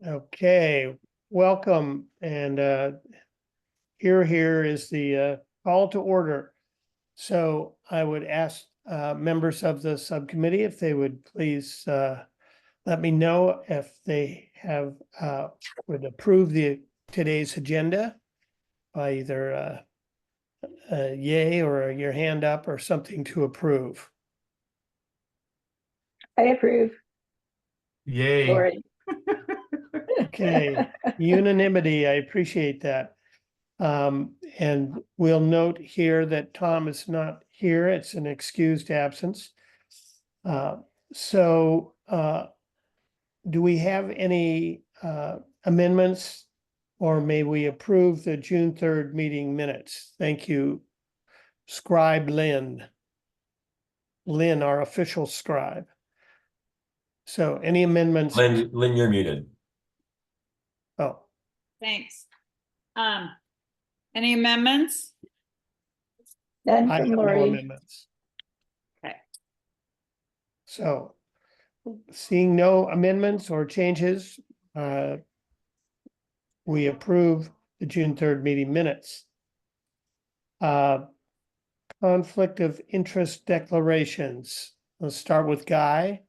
Okay, welcome. And here is the call to order. So I would ask members of the subcommittee if they would please let me know if they have would approve today's agenda by either a yay or your hand up or something to approve. I approve. Yay. Lori. Okay, unanimity, I appreciate that. And we'll note here that Tom is not here. It's an excused absence. So do we have any amendments, or may we approve the June 3rd meeting minutes? Thank you, Scribe Lynn. Lynn, our official scribe. So any amendments? Lynn, you're muted. Oh, Thanks. Any amendments? None I have from no Lori. amendments. Okay. So seeing no amendments or changes, we approve the June 3rd meeting minutes. Conflict of interest declarations. Let's start with Guy.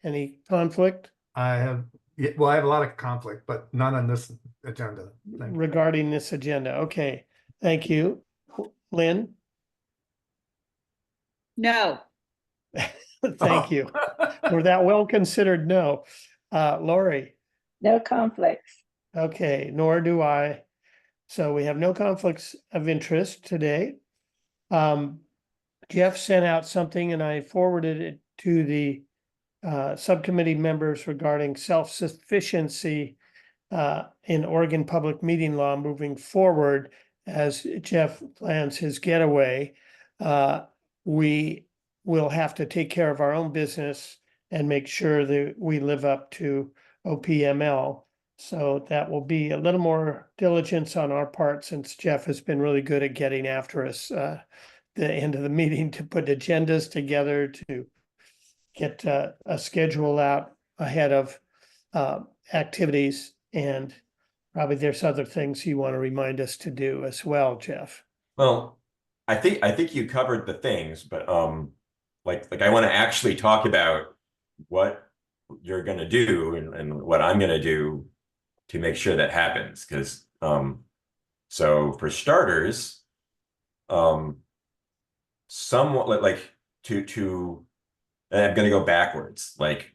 Any conflict I have a lot of conflict, but none on this agenda. Thank you. regarding this agenda? Okay, thank you. Lynn, No. thank you. Were that well considered? No. Lori, No conflicts. okay, nor do I. So we have no conflicts of interest today. Jeff sent out something and I forwarded it to the subcommittee members regarding self-sufficiency in Oregon public meeting law moving forward as Jeff plans his getaway. We will have to take care of our own business and make sure that we live up to OPML. So that will be a little more diligence on our part, since Jeff has been really good at getting after us the end of the meeting to put agendas together, to get a schedule out ahead of activities. And probably there's other things you want to remind us to do as well, Jeff. Well, I think you covered the things, but like I want to actually talk about what you're going to do and what I'm going to do to make sure that happens. Because so for starters, somewhat like to and I'm going to go backwards. Like,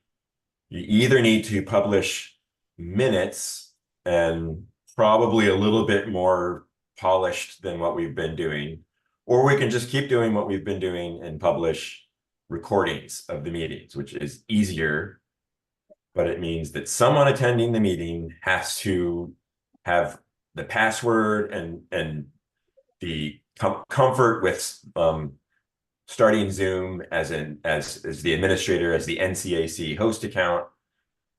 you either need to publish minutes and probably a little bit more polished than what we've been doing, or we can just keep doing what we've been doing and publish recordings of the meetings, which is easier, but it means that someone attending the meeting has to have the password and the comfort with starting Zoom as the administrator, as the NCAC host account,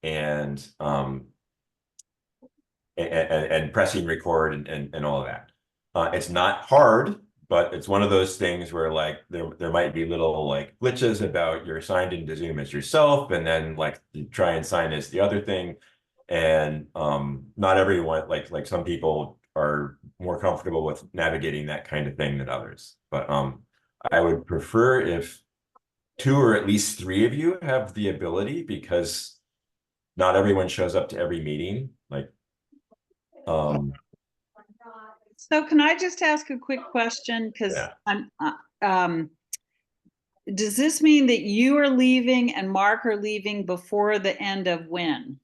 and pressing record and all of that. It's not hard, but it's one of those things where like there might be little like glitches about you're signed into Zoom as yourself, and then like you try and sign as the other thing, and not everyone, like some people are more comfortable with navigating that kind of thing than others. But I would prefer if 2 or at least 3 of you have the ability, because not everyone shows up to every meeting. Like, So can I just ask a quick question? Because yeah. Does this mean that you are leaving and Mark are leaving before the end of when?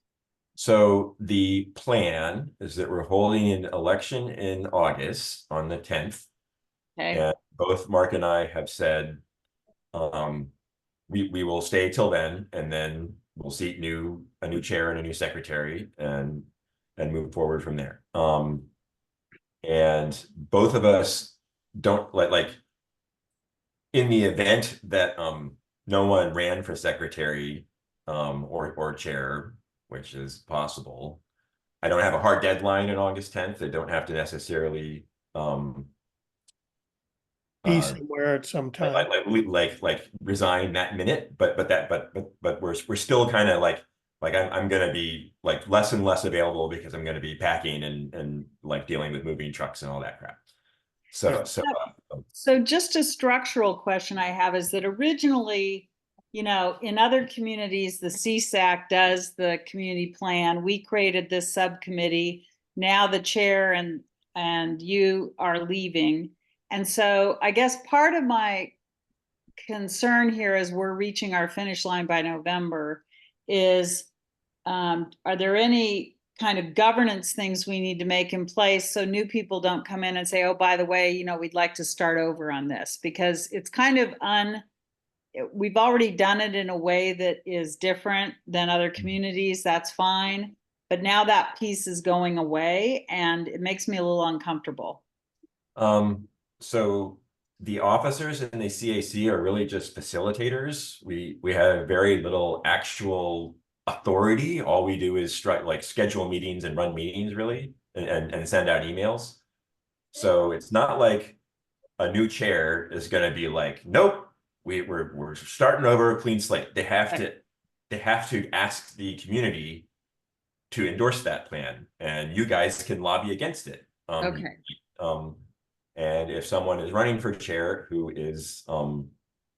So the plan is that we're holding an election in August on the 10th. Okay. And both Mark and I have said we will stay till then, and then we'll seat a new chair and a new secretary and move forward from there. And both of us don't like in the event that no one ran for secretary or chair, which is possible. I don't have a hard deadline on August 10th. I don't have to necessarily Be somewhere at some time. like resign that minute, but we're still kind of like like I'm gonna be like less and less available because I'm gonna be packing and like dealing with moving trucks and all that crap. So So just a structural question I have is that originally, you know, in other communities, the CSAC does the community plan. We created this subcommittee. Now the chair and you are leaving. And so I guess part of my concern here as we're reaching our finish line by November is, are there any kind of governance things we need to make in place so new people don't come in and say, oh, by the way, you know, we'd like to start over on this? Because it's kind of we've already done it in a way that is different than other communities. That's fine. But now that piece is going away and it makes me a little uncomfortable. So the officers in the CAC are really just facilitators. We have very little actual authority. All we do is schedule meetings and run meetings really, and send out emails. So it's not like a new chair is going to be like, nope, we're starting over, a clean slate. They have to ask the community to endorse that plan, and you guys can lobby against it. Okay. And if someone is running for chair who is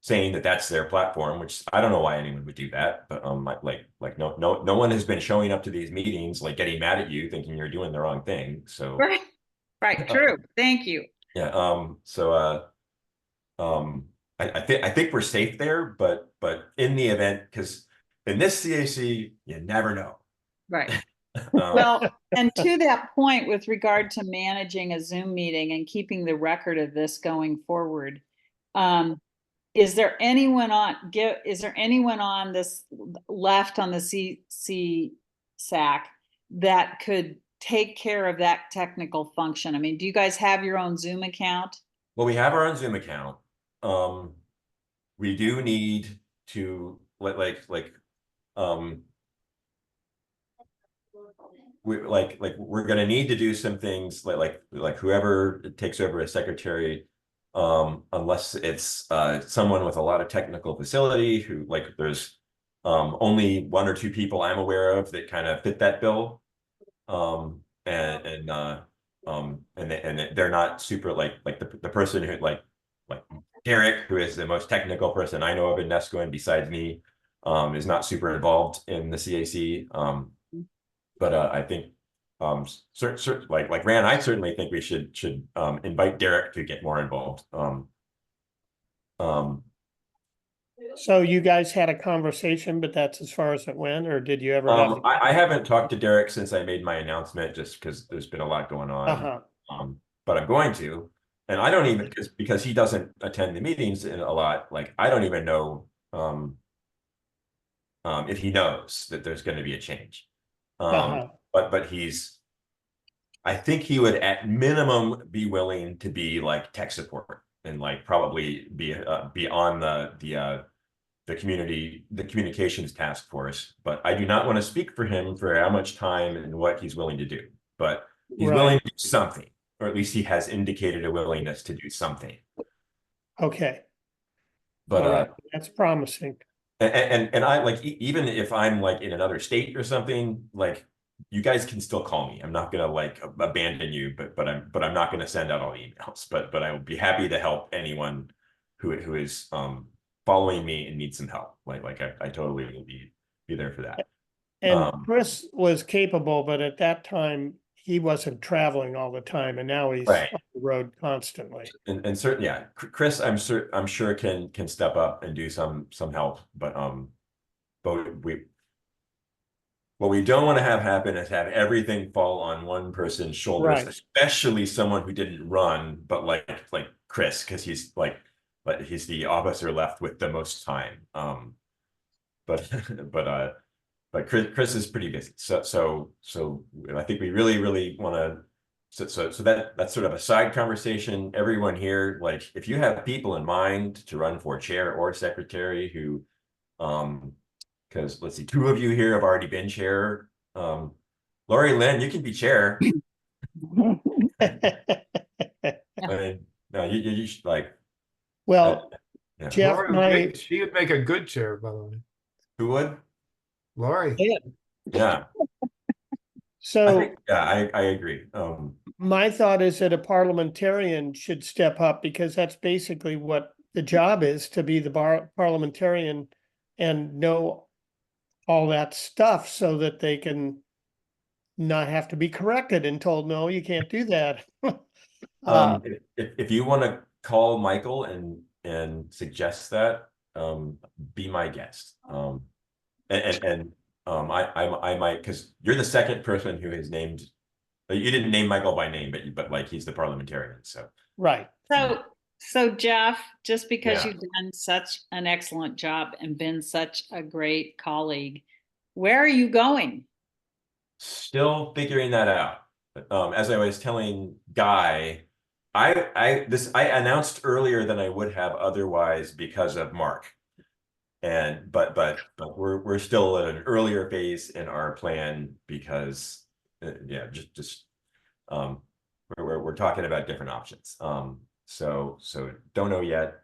saying that that's their platform, which I don't know why anyone would do that, but no one has been showing up to these meetings like getting mad at you thinking you're doing the wrong thing. So Right, true. Thank you. yeah, I think we're safe there, but in the event, because in this CAC, you never know. Right. Well, and to that point, with regard to managing a Zoom meeting and keeping the record of this going forward, is there anyone on this left on the CSAC that could take care of that technical function? I mean, do you guys have your own Zoom account? Well, we have our own Zoom account. We do need to we're going to need to do some things like whoever takes over as secretary, unless it's someone with a lot of technical facility who there's only one or two people I'm aware of that kind of fit that bill, and they're not super the person who like Derek, who is the most technical person I know of in Nesco and besides me, is not super involved in the CAC. But I think like Rand, I certainly think we should invite Derek to get more involved. So you guys had a conversation, but that's as far as it went, or did you ever have? I haven't talked to Derek since I made my announcement, just because there's been a lot going on. But I'm going to, and I don't even because he doesn't attend the meetings a lot. Like I don't even know if he knows that there's going to be a change. But I think he would at minimum be willing to be like tech support and like probably be on the communications task force. But I do not want to speak for him for how much time and what he's willing to do. But he's willing to do something, or at least he has indicated a willingness to do something. Okay. But that's promising. And I like even if I'm like in another state or something, like you guys can still call me. I'm not gonna like abandon you, but I'm not gonna send out all the emails. But I will be happy to help anyone who is following me and needs some help. Like I totally will be there for that. And Chris was capable, but at that time he wasn't traveling all the time, and now he's on the road constantly. And certainly, yeah, Chris, I'm sure can step up and do some help, but what we don't want to have happen is have everything fall on one person's shoulders, especially someone who didn't run, but like Chris, because he's he's the officer left with the most time. But Chris is pretty busy. So I think we really want to. So that's sort of a side conversation. Everyone here, like if you have people in mind to run for chair or secretary who, because let's see, two of you here have already been chair. Lori Lynn, you can be chair. I mean, no, you should like. Well, yeah. Jeff, Laura, she would make a good chair, by the way. Who would? Lori, Yeah, I So think, yeah, I agree. my thought is that a parliamentarian should step up because that's basically what the job is, to be the parliamentarian and know all that stuff so that they can not have to be corrected and told, no, you can't do that. If you want to call Michael and suggest that, be my guest. I might, because you're the second person who has named. You didn't name Michael by name, but like he's the parliamentarian. So Right. So Jeff, just because Yeah. you've done such an excellent job and been such a great colleague, where are you going? still figuring that out. As I was telling Guy, I announced earlier than I would have otherwise because of Mark. And but we're still at an earlier phase in our plan because yeah, just we're talking about different options. So don't know yet.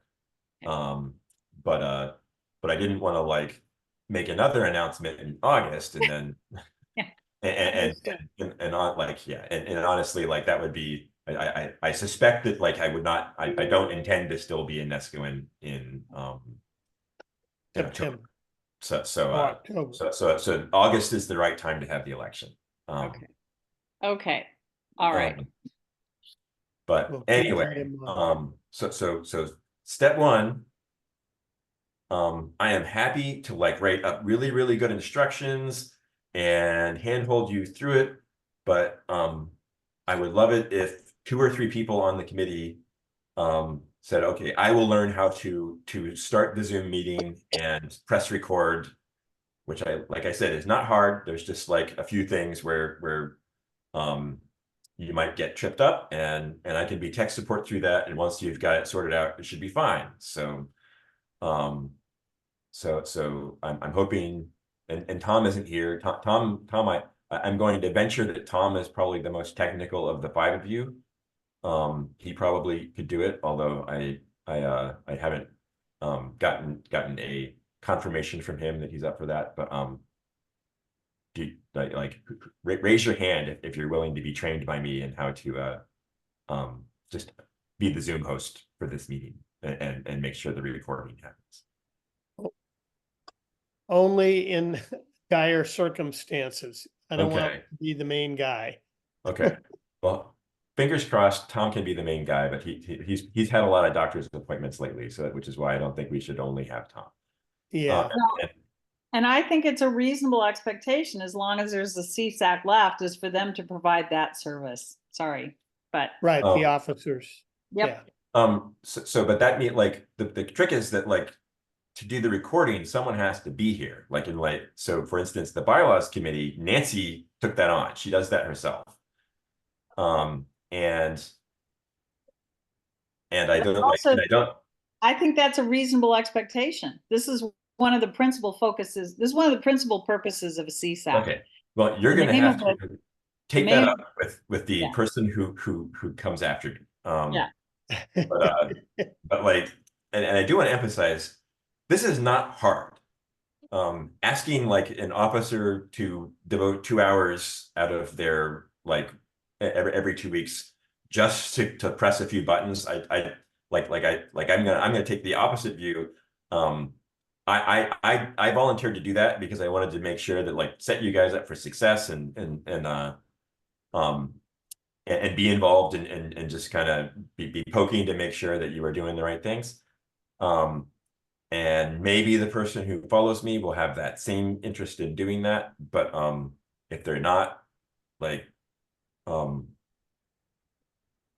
But I didn't want to like make another announcement in August and then Yeah. and on like yeah and honestly like that would be I suspect that like I would not I don't intend to still be in Nesco in October. September. So August is the right time to have the election. Okay. All right. But We'll keep that anyway, in mind. so step one, I am happy to like write up really, really good instructions and handhold you through it. But I would love it if 2 or 3 people on the committee said, okay, I will learn how to start the Zoom meeting and press record, which like I said, is not hard. There's just like a few things where you might get tripped up and I can be tech support through that. And once you've got it sorted out, it should be fine. So I'm hoping, and Tom isn't here. Tom, I'm going to venture that Tom is probably the most technical of the 5 of you. He probably could do it, although I haven't gotten a confirmation from him that he's up for that. But do like raise your hand if you're willing to be trained by me and how to just be the Zoom host for this meeting and make sure the recording happens. Only in dire circumstances. I don't want Okay. to be the main guy. Okay. Well, fingers crossed, Tom can be the main guy, but he's had a lot of doctor's appointments lately, so which is why I don't think we should only have Tom. Yeah. And I think it's a reasonable expectation, as long as there's a CSAC left, is for them to provide that service. Sorry, but Right, the officers. yep. Yeah. But that means like the trick is that like to do the recording, someone has to be here. Like in like, so for instance, the bylaws committee, Nancy took that on. She does that herself. And I don't Also, like, and I don't. I think that's a reasonable expectation. This is one of the principal focuses. This is one of the principal purposes of a CSAC. Okay. Well, you're The going to name have of to take name- that up with the Yeah. person who comes after you. Yeah. But like, and I do want to emphasize, this is not hard. Asking like an officer to devote 2 hours out of their like every 2 weeks just to press a few buttons. I'm gonna take the opposite view. I volunteered to do that because I wanted to make sure that like set you guys up for success and be involved and just kind of be poking to make sure that you are doing the right things. And maybe the person who follows me will have that same interest in doing that. But if they're not, like,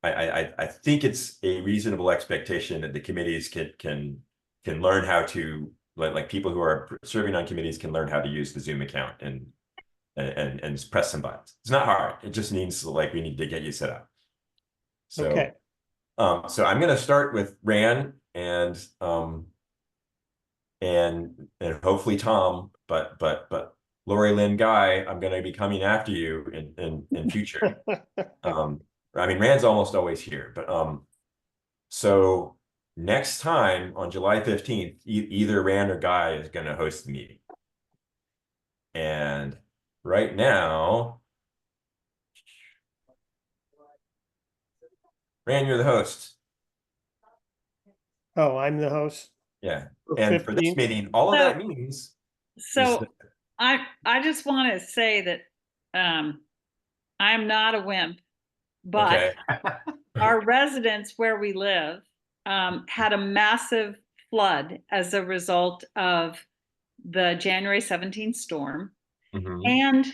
I think it's a reasonable expectation that the committees can learn how to like people who are serving on committees can learn how to use the Zoom account and press some buttons. It's not hard. It just means like we need to get you set up. So, Okay. So I'm going to start with Ran and hopefully Tom, but Lori Lynn Guy, I'm going to be coming after you in future. I mean, Rand's almost always here, but so next time on July 15th, either Rand or Guy is going to host the meeting. And right now, Rand, you're the host. Oh, I'm the host. Yeah. For And for this 15. meeting, all of So- that means is So that- I just want to say that I'm not a wimp, but okay. our residents where we live had a massive flood as a result of the January 17th storm. Mhm. And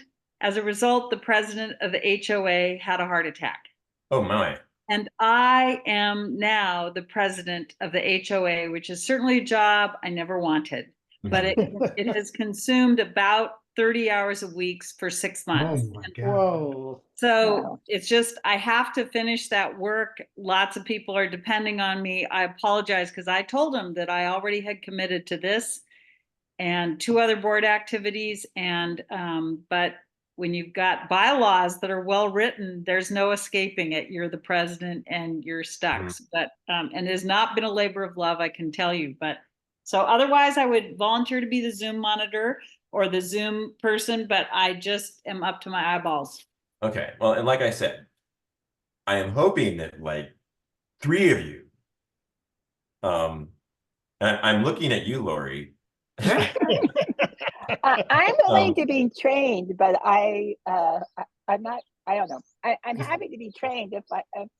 as a result, the president of the HOA had a heart attack. Oh my. And I am now the president of the HOA, which is certainly a job I never wanted, but it has consumed about 30 hours a week for 6 Oh months. my God. Whoa. So Wow. it's just, I have to finish that work. Lots of people are depending on me. I apologize because I told them that I already had committed to this and 2 other board activities. And, but when you've got bylaws that are well written, there's no escaping it. You're the president and you're stuck. Mhm. But, and it has not been a labor of love, I can tell you. But so otherwise I would volunteer to be the Zoom monitor or the Zoom person, but I just am up to my eyeballs. Okay. Well, and like I said, I am hoping that like 3 of you, and I'm looking at you, Lori. I'm willing Um, to be trained, but I'm not, I don't know. I'm happy to be trained if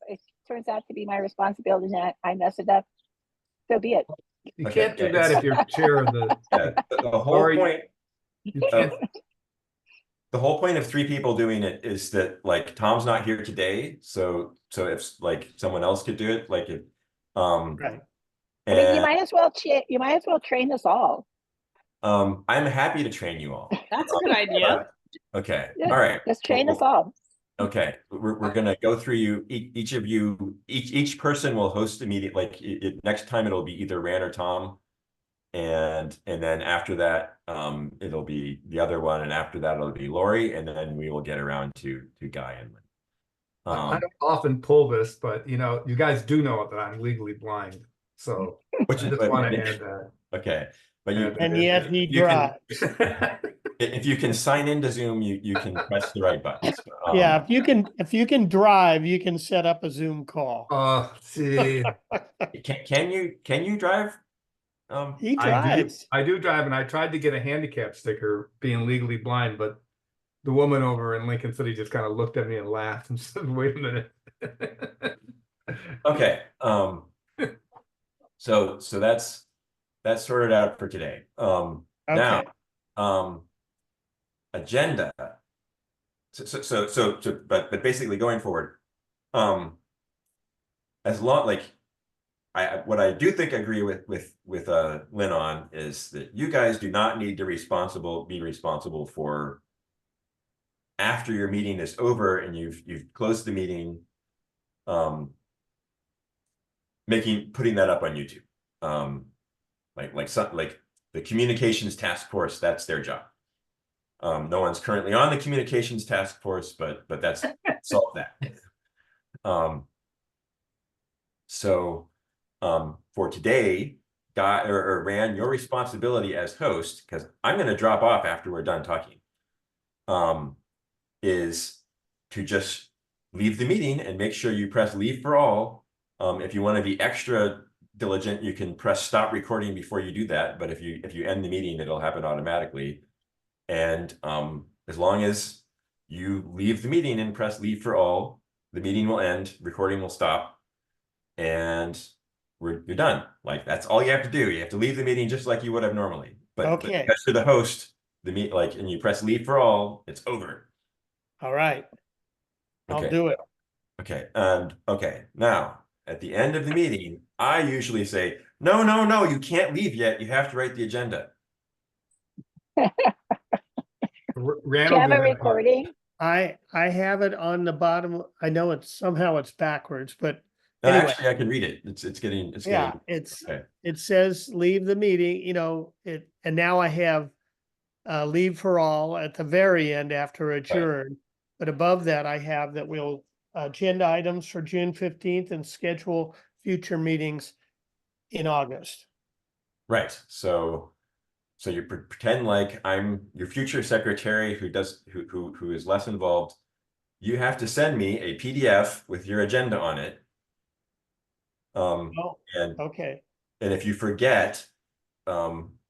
it turns out to be my responsibility and I mess it up, so be it. You Okay, can't do yeah, that it's- if you're chair of the, Yeah, the whole Lori, point. you can't, The whole point of 3 people doing it is that like Tom's not here today, so if like someone else could do it, like if Right. I mean, you and might as well train us all. I'm happy to train you all. That's a good idea. Okay, Yeah, all right. just train us Well, all. okay, we're gonna go through you. Each of you, each person will host a meeting. Like next time, it'll be either Rand or Tom, and then after that, it'll be the other one, and after that, it'll be Lori, and then we will get around to Guy and Lynn. I don't often pull this, but you know, you guys do know that I'm legally blind. So I Which is just want to add that. okay, but you, Add And that. yet he you can- drives. if you can sign into Zoom, you can press the right buttons. Yeah, if you can drive, you can set up a Zoom call. See, Can you drive? He I drives. do drive, and I tried to get a handicap sticker being legally blind, but the woman over in Lincoln City just kind of looked at me and laughed and said, "Wait a minute." Okay, so that's sorted out for today. Okay. Now, agenda. But basically going forward, as long like what I do think I agree with Lynn on is that you guys do not need to be responsible for after your meeting is over and you've closed the meeting, putting that up on YouTube. Like the communications task force, that's their job. No one's currently on the communications task force, but that's solve that. So for today, Guy or Rand, your responsibility as host, because I'm going to drop off after we're done talking, is to just leave the meeting and make sure you press leave for all. If you want to be extra diligent, you can press stop recording before you do that. But if you end the meeting, it'll happen automatically. And as long as you leave the meeting and press leave for all, the meeting will end, recording will stop, and you're done. Like that's all you have to do. You have to leave the meeting just like you would have normally. But Okay. because you're the host, and you press leave for all, it's over. All right. I'll Okay. do it. Okay. And okay, now at the end of the meeting, I usually say, no, you can't leave yet. You have to write the agenda. Do you have a recording? I have it on the bottom. I know somehow it's backwards, but No, anyway. actually, I can read it. It's getting. Yeah, Okay. it says leave the meeting, and now I have leave for all at the very end after adjourn. But above that, I have that we'll agenda items for June 15th and schedule future meetings in August. Right. So So you pretend like I'm your future secretary who is less involved. You have to send me a PDF with your agenda on it. Oh, And okay, if you forget,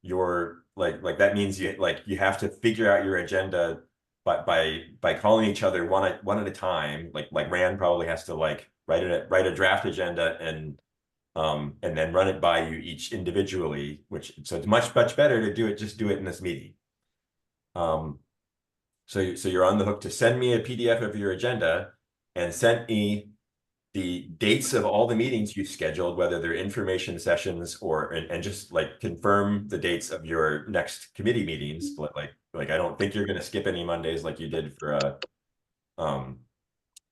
you're like that means you have to figure out your agenda by calling each other one at a time. Like Rand probably has to like write a draft agenda and then run it by you each individually, so it's much better to do it in this meeting. So you're on the hook to send me a PDF of your agenda and send me the dates of all the meetings you've scheduled, whether they're information sessions and just like confirm the dates of your next committee meetings. Like I don't think you're going to skip any Mondays like you did for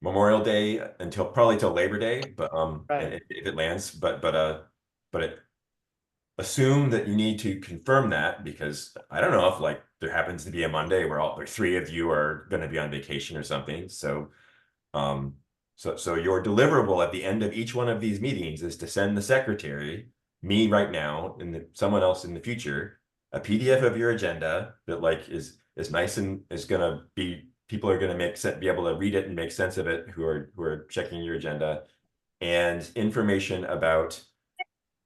Memorial Day probably till Labor Day, but Right. if it lands, assume that you need to confirm that, because I don't know if like there happens to be a Monday where all three of you are going to be on vacation or something. So your deliverable at the end of each one of these meetings is to send the secretary, me right now, and someone else in the future, a PDF of your agenda that like is nice and is gonna be people are gonna be able to read it and make sense of it who are checking your agenda, and information about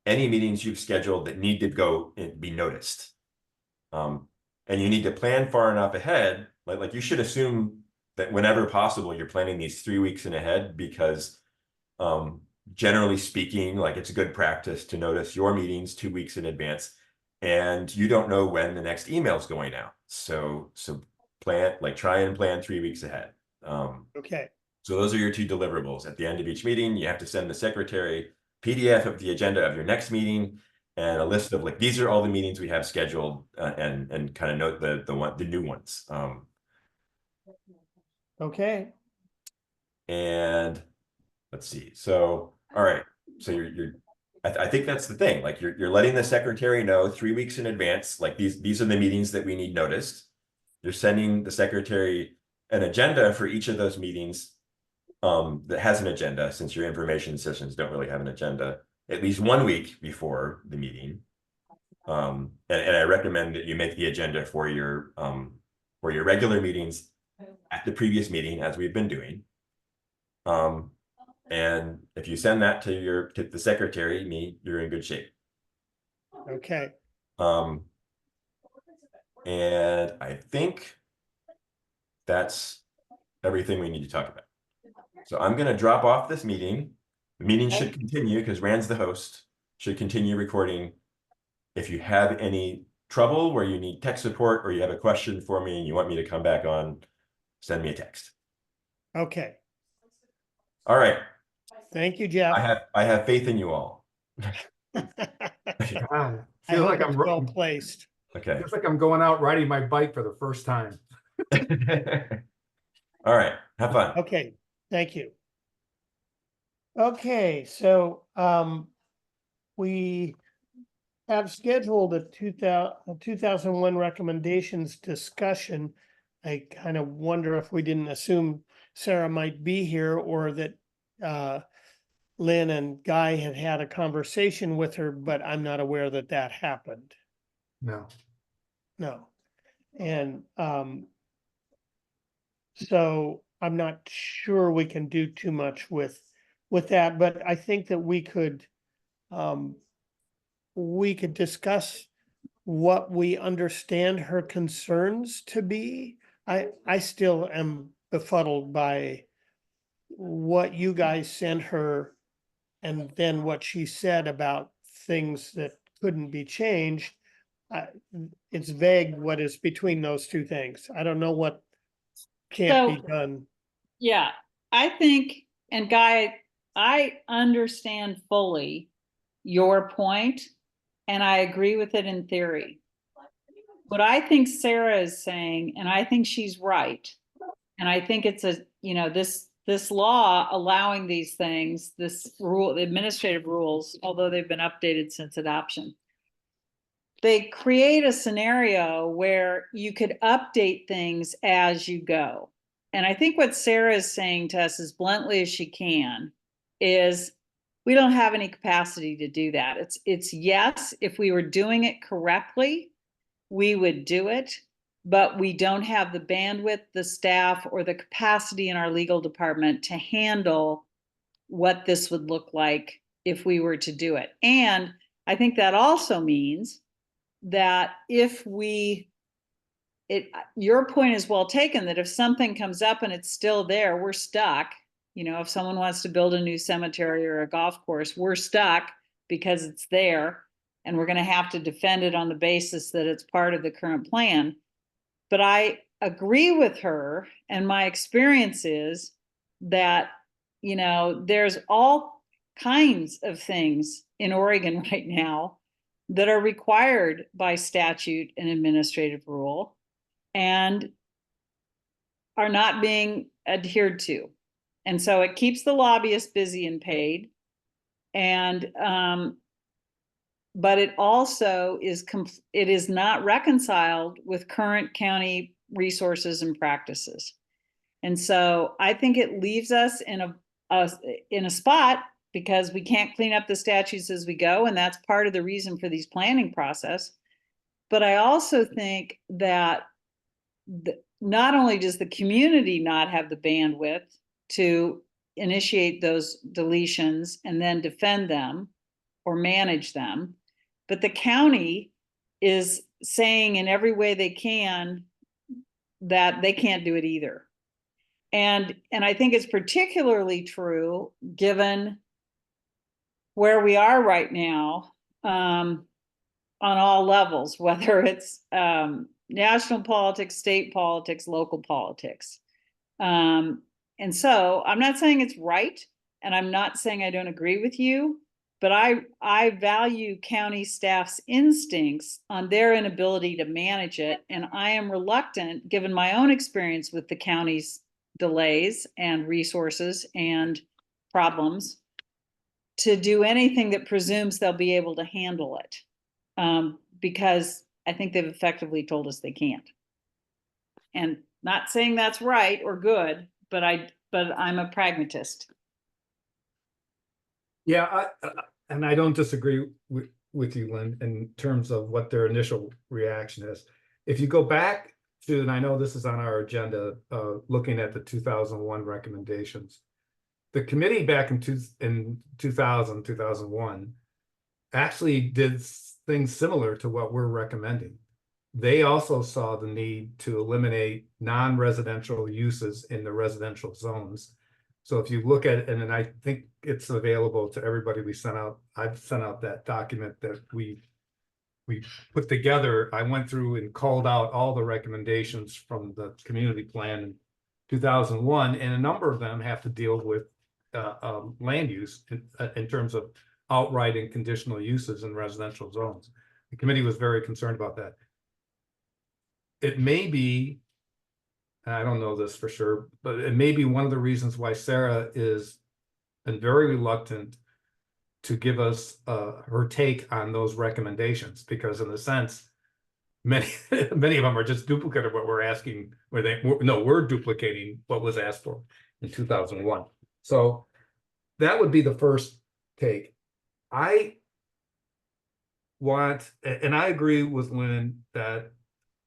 any meetings you've scheduled that need to go and be noticed. And you need to plan far enough ahead, like you should assume that whenever possible, you're planning these 3 weeks in ahead, because generally speaking, like it's a good practice to notice your meetings 2 weeks in advance, and you don't know when the next email is going out. So try and plan 3 weeks ahead. okay, So those are your two deliverables. At the end of each meeting, you have to send the secretary PDF of the agenda of your next meeting and a list of like, these are all the meetings we have scheduled, and kind of note the new ones. okay, And let's see. So, all right. So I think that's the thing. Like you're letting the secretary know 3 weeks in advance, like these are the meetings that we need noticed. You're sending the secretary an agenda for each of those meetings that has an agenda, since your information sessions don't really have an agenda, at least 1 week before the meeting. And I recommend that you make the agenda for your regular meetings at the previous meeting, as we've been doing. And if you send that to the secretary, me, you're in good shape. okay. And I think that's everything we need to talk about. So I'm going to drop off this meeting. The meeting should continue because Rand's the host, should continue recording. If you have any trouble where you need tech support or you have a question for me and you want me to come back on, send me a text. Okay, All right. thank you, Jeff. I have faith in you all. God, I feels hope like it's well placed. Okay. feels like I'm going out riding my bike for the first time. All right. Have fun. Okay, thank you. Okay, so we have scheduled a 2001 recommendations discussion. I kind of wonder if we didn't assume Sarah might be here, or that Lynn and Guy had a conversation with her, but I'm not aware that that happened. No. No. And so I'm not sure we can do too much with that, but I think that we could discuss what we understand her concerns to be. I still am befuddled by what you guys sent her and then what she said about things that couldn't be changed. It's vague what is between those two things. I don't know what can't be done. Yeah, I think, and Guy, I understand fully your point, and I agree with it in theory. What I think Sarah is saying, and I think she's right, and I think it's this law allowing these things, this rule, the administrative rules, although they've been updated since adoption, they create a scenario where you could update things as you go. And I think what Sarah is saying to us as bluntly as she can is we don't have any capacity to do that. It's yes, if we were doing it correctly, we would do it, but we don't have the bandwidth, the staff, or the capacity in our legal department to handle what this would look like if we were to do it. And I think that also means that if your point is well taken, that if something comes up and it's still there, we're stuck. You know, if someone wants to build a new cemetery or a golf course, we're stuck because it's there, and we're going to have to defend it on the basis that it's part of the current plan. But I agree with her, and my experience is that, you know, there's all kinds of things in Oregon right now that are required by statute and administrative rule and are not being adhered to. And so it keeps the lobbyists busy and paid. And but it also is it is not reconciled with current county resources and practices. And so I think it leaves us in a spot, because we can't clean up the statutes as we go, and that's part of the reason for these planning process. But I also think that not only does the community not have the bandwidth to initiate those deletions and then defend them or manage them, but the county is saying in every way they can that they can't do it either. And I think it's particularly true given where we are right now, on all levels, whether it's national politics, state politics, local politics. And so I'm not saying it's right, and I'm not saying I don't agree with you, but I value county staff's instincts on their inability to manage it. And I am reluctant, given my own experience with the county's delays and resources and problems, to do anything that presumes they'll be able to handle it, because I think they've effectively told us they can't. And not saying that's right or good, but I'm a pragmatist. Yeah, and I don't disagree with you, Lynn, in terms of what their initial reaction is. If you go back to, and I know this is on our agenda, looking at the 2001 recommendations, the committee back in 2001 actually did things similar to what we're recommending. They also saw the need to eliminate non-residential uses in the residential zones. So if you look at, and then I think it's available to everybody, I've sent out that document that we put together. I went through and called out all the recommendations from the community plan in 2001, and a number of them have to deal with land use in terms of outright and conditional uses in residential zones. The committee was very concerned about that. It may be, and I don't know this for sure, but it may be one of the reasons why Sarah is been very reluctant to give us her take on those recommendations, because in a sense, many of them are just duplicate of what we're asking, we're duplicating what was asked for in 2001. So that would be the first take. I want, and I agree with Lynn that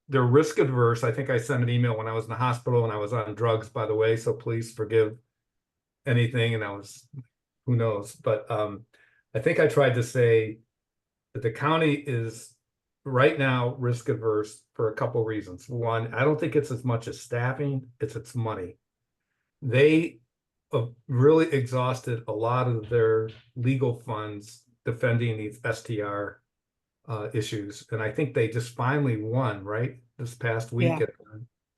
they're risk adverse. I think I sent an email when I was in the hospital and I was on drugs, by the way, so please forgive anything. And who knows, but I think I tried to say that the county is right now risk adverse for a couple of reasons. One, I don't think it's as much as staffing, it's money. They really exhausted a lot of their legal funds defending these STR issues, and I think they just finally won this past week at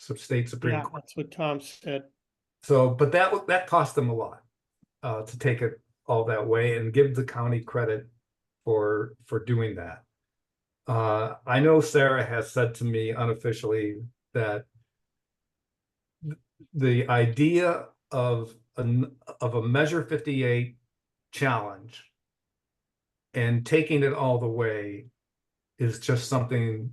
the state Supreme Court. That's what Tom said. So, but that cost them a lot to take it all that way, and give the county credit for doing that. I know Sarah has said to me unofficially that the idea of a Measure 58 challenge and taking it all the way is just something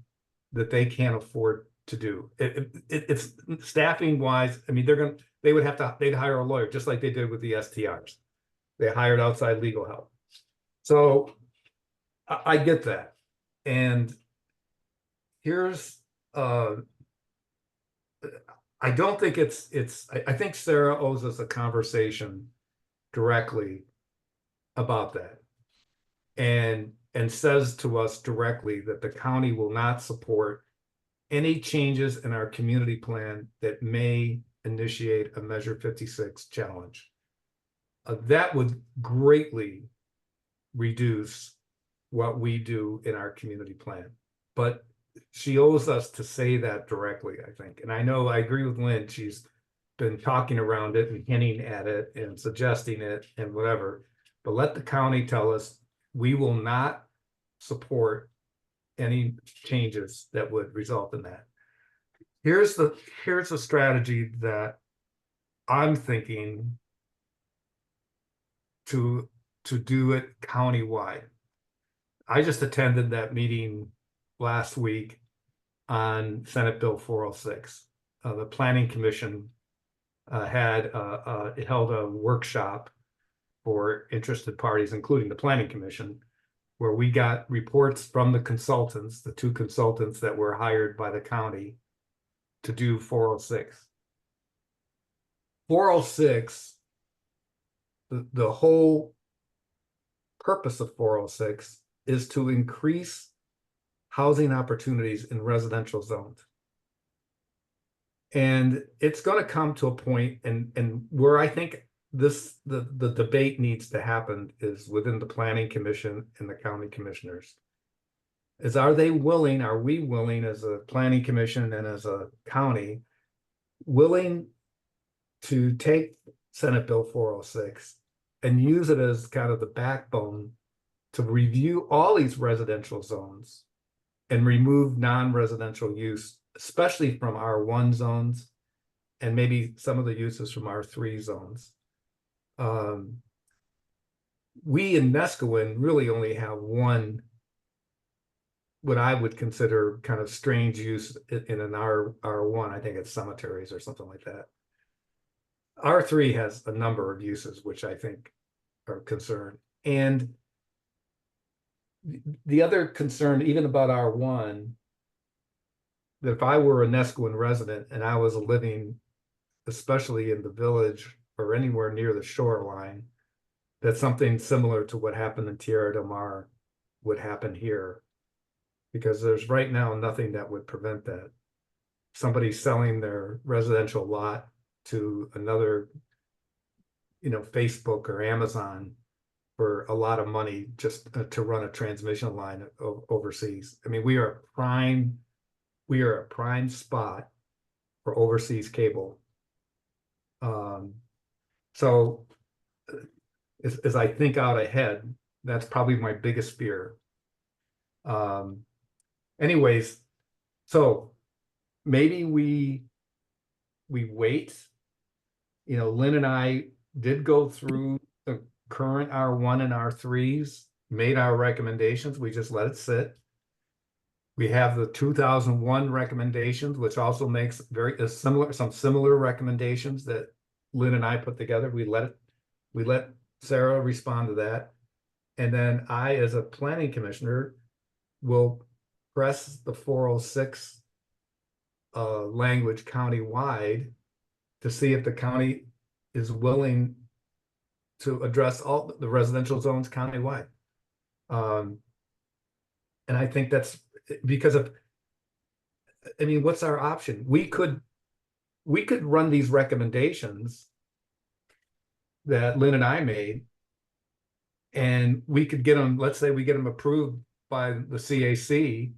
that they can't afford to do. It's staffing wise. I mean, they'd hire a lawyer just like they did with the STRs. They hired outside legal help. So I get that. And here's, I don't think I think Sarah owes us a conversation directly about that. And says to us directly that the county will not support any changes in our community plan that may initiate a Measure 56 challenge. That would greatly reduce what we do in our community plan. But she owes us to say that directly, I think. And I know I agree with Lynn. She's been talking around it and hinting at it and suggesting it and whatever. But let the county tell us we will not support any changes that would result in that. Here's the strategy that I'm thinking to do it countywide. I just attended that meeting last week on Senate Bill 406. The Planning Commission held a workshop for interested parties, including the Planning Commission, where we got reports from the consultants, the two consultants that were hired by the county to do 406. 406, the whole purpose of 406 is to increase housing opportunities in residential zones. And it's going to come to a point, and where I think the debate needs to happen is within the Planning Commission and the county commissioners. Are we willing as a Planning Commission and as a county, willing to take Senate Bill 406 and use it as kind of the backbone to review all these residential zones and remove non-residential use, especially from R1 zones and maybe some of the uses from R3 zones. We in Neskowin really only have one, what I would consider kind of strange use in an R1. I think it's cemeteries or something like that. R3 has a number of uses, which I think are concerned. And the other concern, even about R1, that if I were a Neskowin resident and I was living, especially in the village or anywhere near the shoreline, that something similar to what happened in Tierra del Mar would happen here. Because there's right now nothing that would prevent that. Somebody selling their residential lot to another, Facebook or Amazon for a lot of money just to run a transmission line overseas. I mean, we are a prime spot for overseas cable. So as I think out ahead, that's probably my biggest fear. Anyways, so maybe we wait. Lynn and I did go through the current R1 and R3s, made our recommendations. We just let it sit. We have the 2001 recommendations, which also makes some similar recommendations that Lynn and I put together. We let Sarah respond to that. And then I, as a planning commissioner, will press the 406 language countywide to see if the county is willing to address all the residential zones countywide. And I think that's because what's our option? We could run these recommendations that Lynn and I made, and we could get them, let's say we get them approved by the CAC,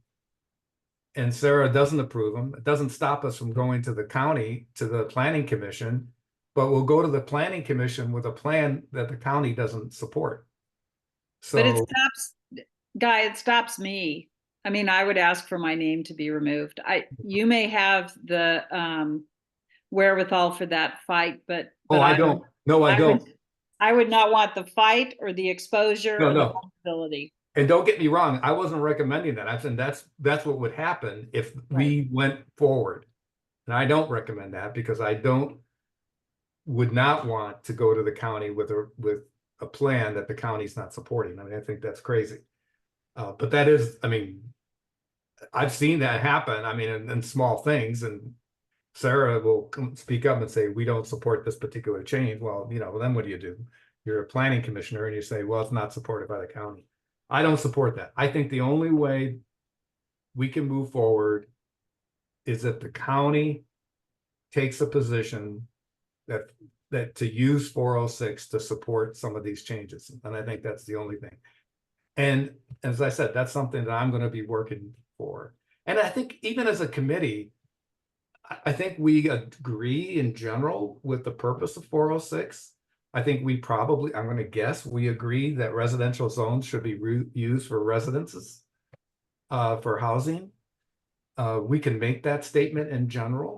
and Sarah doesn't approve them. It doesn't stop us from going to the county, to the planning commission, but we'll go to the planning commission with a plan that the county doesn't support. So, But it stops me. I mean, I would ask for my name to be removed. You may have the wherewithal for that fight, but I don't. No, I don't. I would not want the fight or the exposure or the vulnerability. And don't get me wrong, I wasn't recommending that. I'm saying that's what would happen if we went forward. And I don't recommend that because I would not want to go to the county with a plan that the county's not supporting. I mean, I think that's crazy. But that is, I've seen that happen. I mean, in small things, and Sarah will speak up and say, we don't support this particular change. Well, you know, then what do? You're a planning commissioner and you say, well, it's not supported by the county. I don't support that. I think the only way we can move forward is if the county takes a position that to use 406 to support some of these changes. And I think that's the only thing. And as I said, that's something that I'm going to be working for. And I think even as a committee, I think we agree in general with the purpose of 406. I think we probably, I'm going to guess, we agree that residential zones should be used for residences, for housing. We can make that statement in general.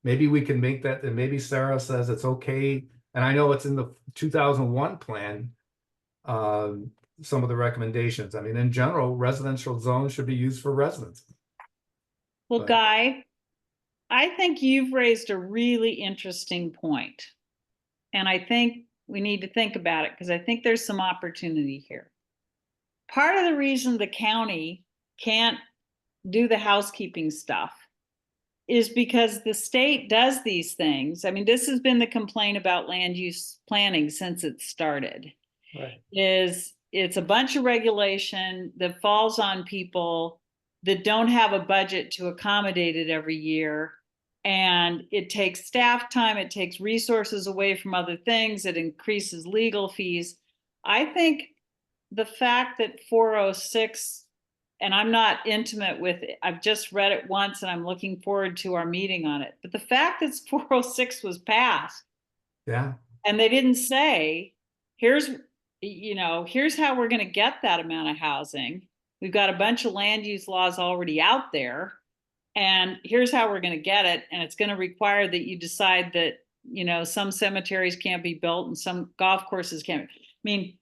Maybe we can make that, and maybe Sarah says it's okay. And I know it's in the 2001 plan, some of the recommendations. I mean, in general, residential zones should be used for residents. Well, But- Guy, I think you've raised a really interesting point. And I think we need to think about it because I think there's some opportunity here. Part of the reason the county can't do the housekeeping stuff is because the state does these things. I mean, this has been the complaint about land use planning since it started. Right. Is it's a bunch of regulation that falls on people that don't have a budget to accommodate it every year. And it takes staff time, it takes resources away from other things, it increases legal fees. I think the fact that 406, and I'm not intimate with it, I've just read it once and I'm looking forward to our meeting on it. But the fact that 406 was passed, Yeah, and they didn't say, here's how we're going to get that amount of housing. We've got a bunch of land use laws already out there, and here's how we're going to get it. And it's going to require that you decide that, some cemeteries can't be built and some golf courses can't. I mean,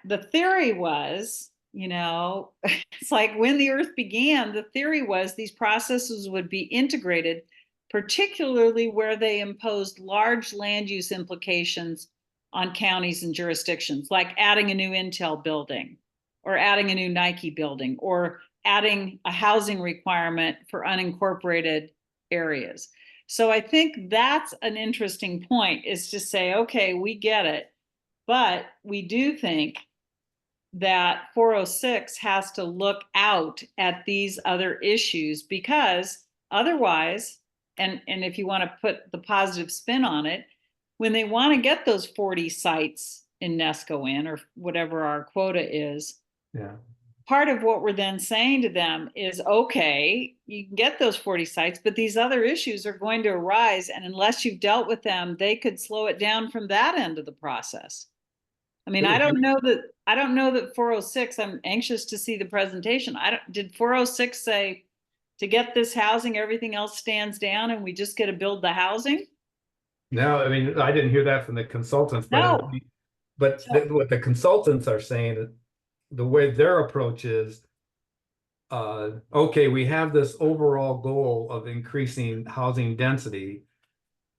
the theory was, it's like when the earth began, the theory was these processes would be integrated, particularly where they imposed large land use implications on counties and jurisdictions, like adding a new Intel building or adding a new Nike building or adding a housing requirement for unincorporated areas. So I think that's an interesting point, is to say, okay, we get it, but we do think that 406 has to look out at these other issues, because otherwise, and if you want to put the positive spin on it, when they want to get those 40 sites in Nesco in, or whatever our quota is, yeah. part of what we're then saying to them is, okay, you can get those 40 sites, but these other issues are going to arise. And unless you've dealt with them, they could slow it down from that end of the process. I mean, I don't know that 406, I'm anxious to see the presentation. Did 406 say to get this housing, everything else stands down and we just get to build the housing? No, I mean, I didn't hear that from the consultants, No. but what the consultants are saying, the way their approach is, okay, we have this overall goal of increasing housing density.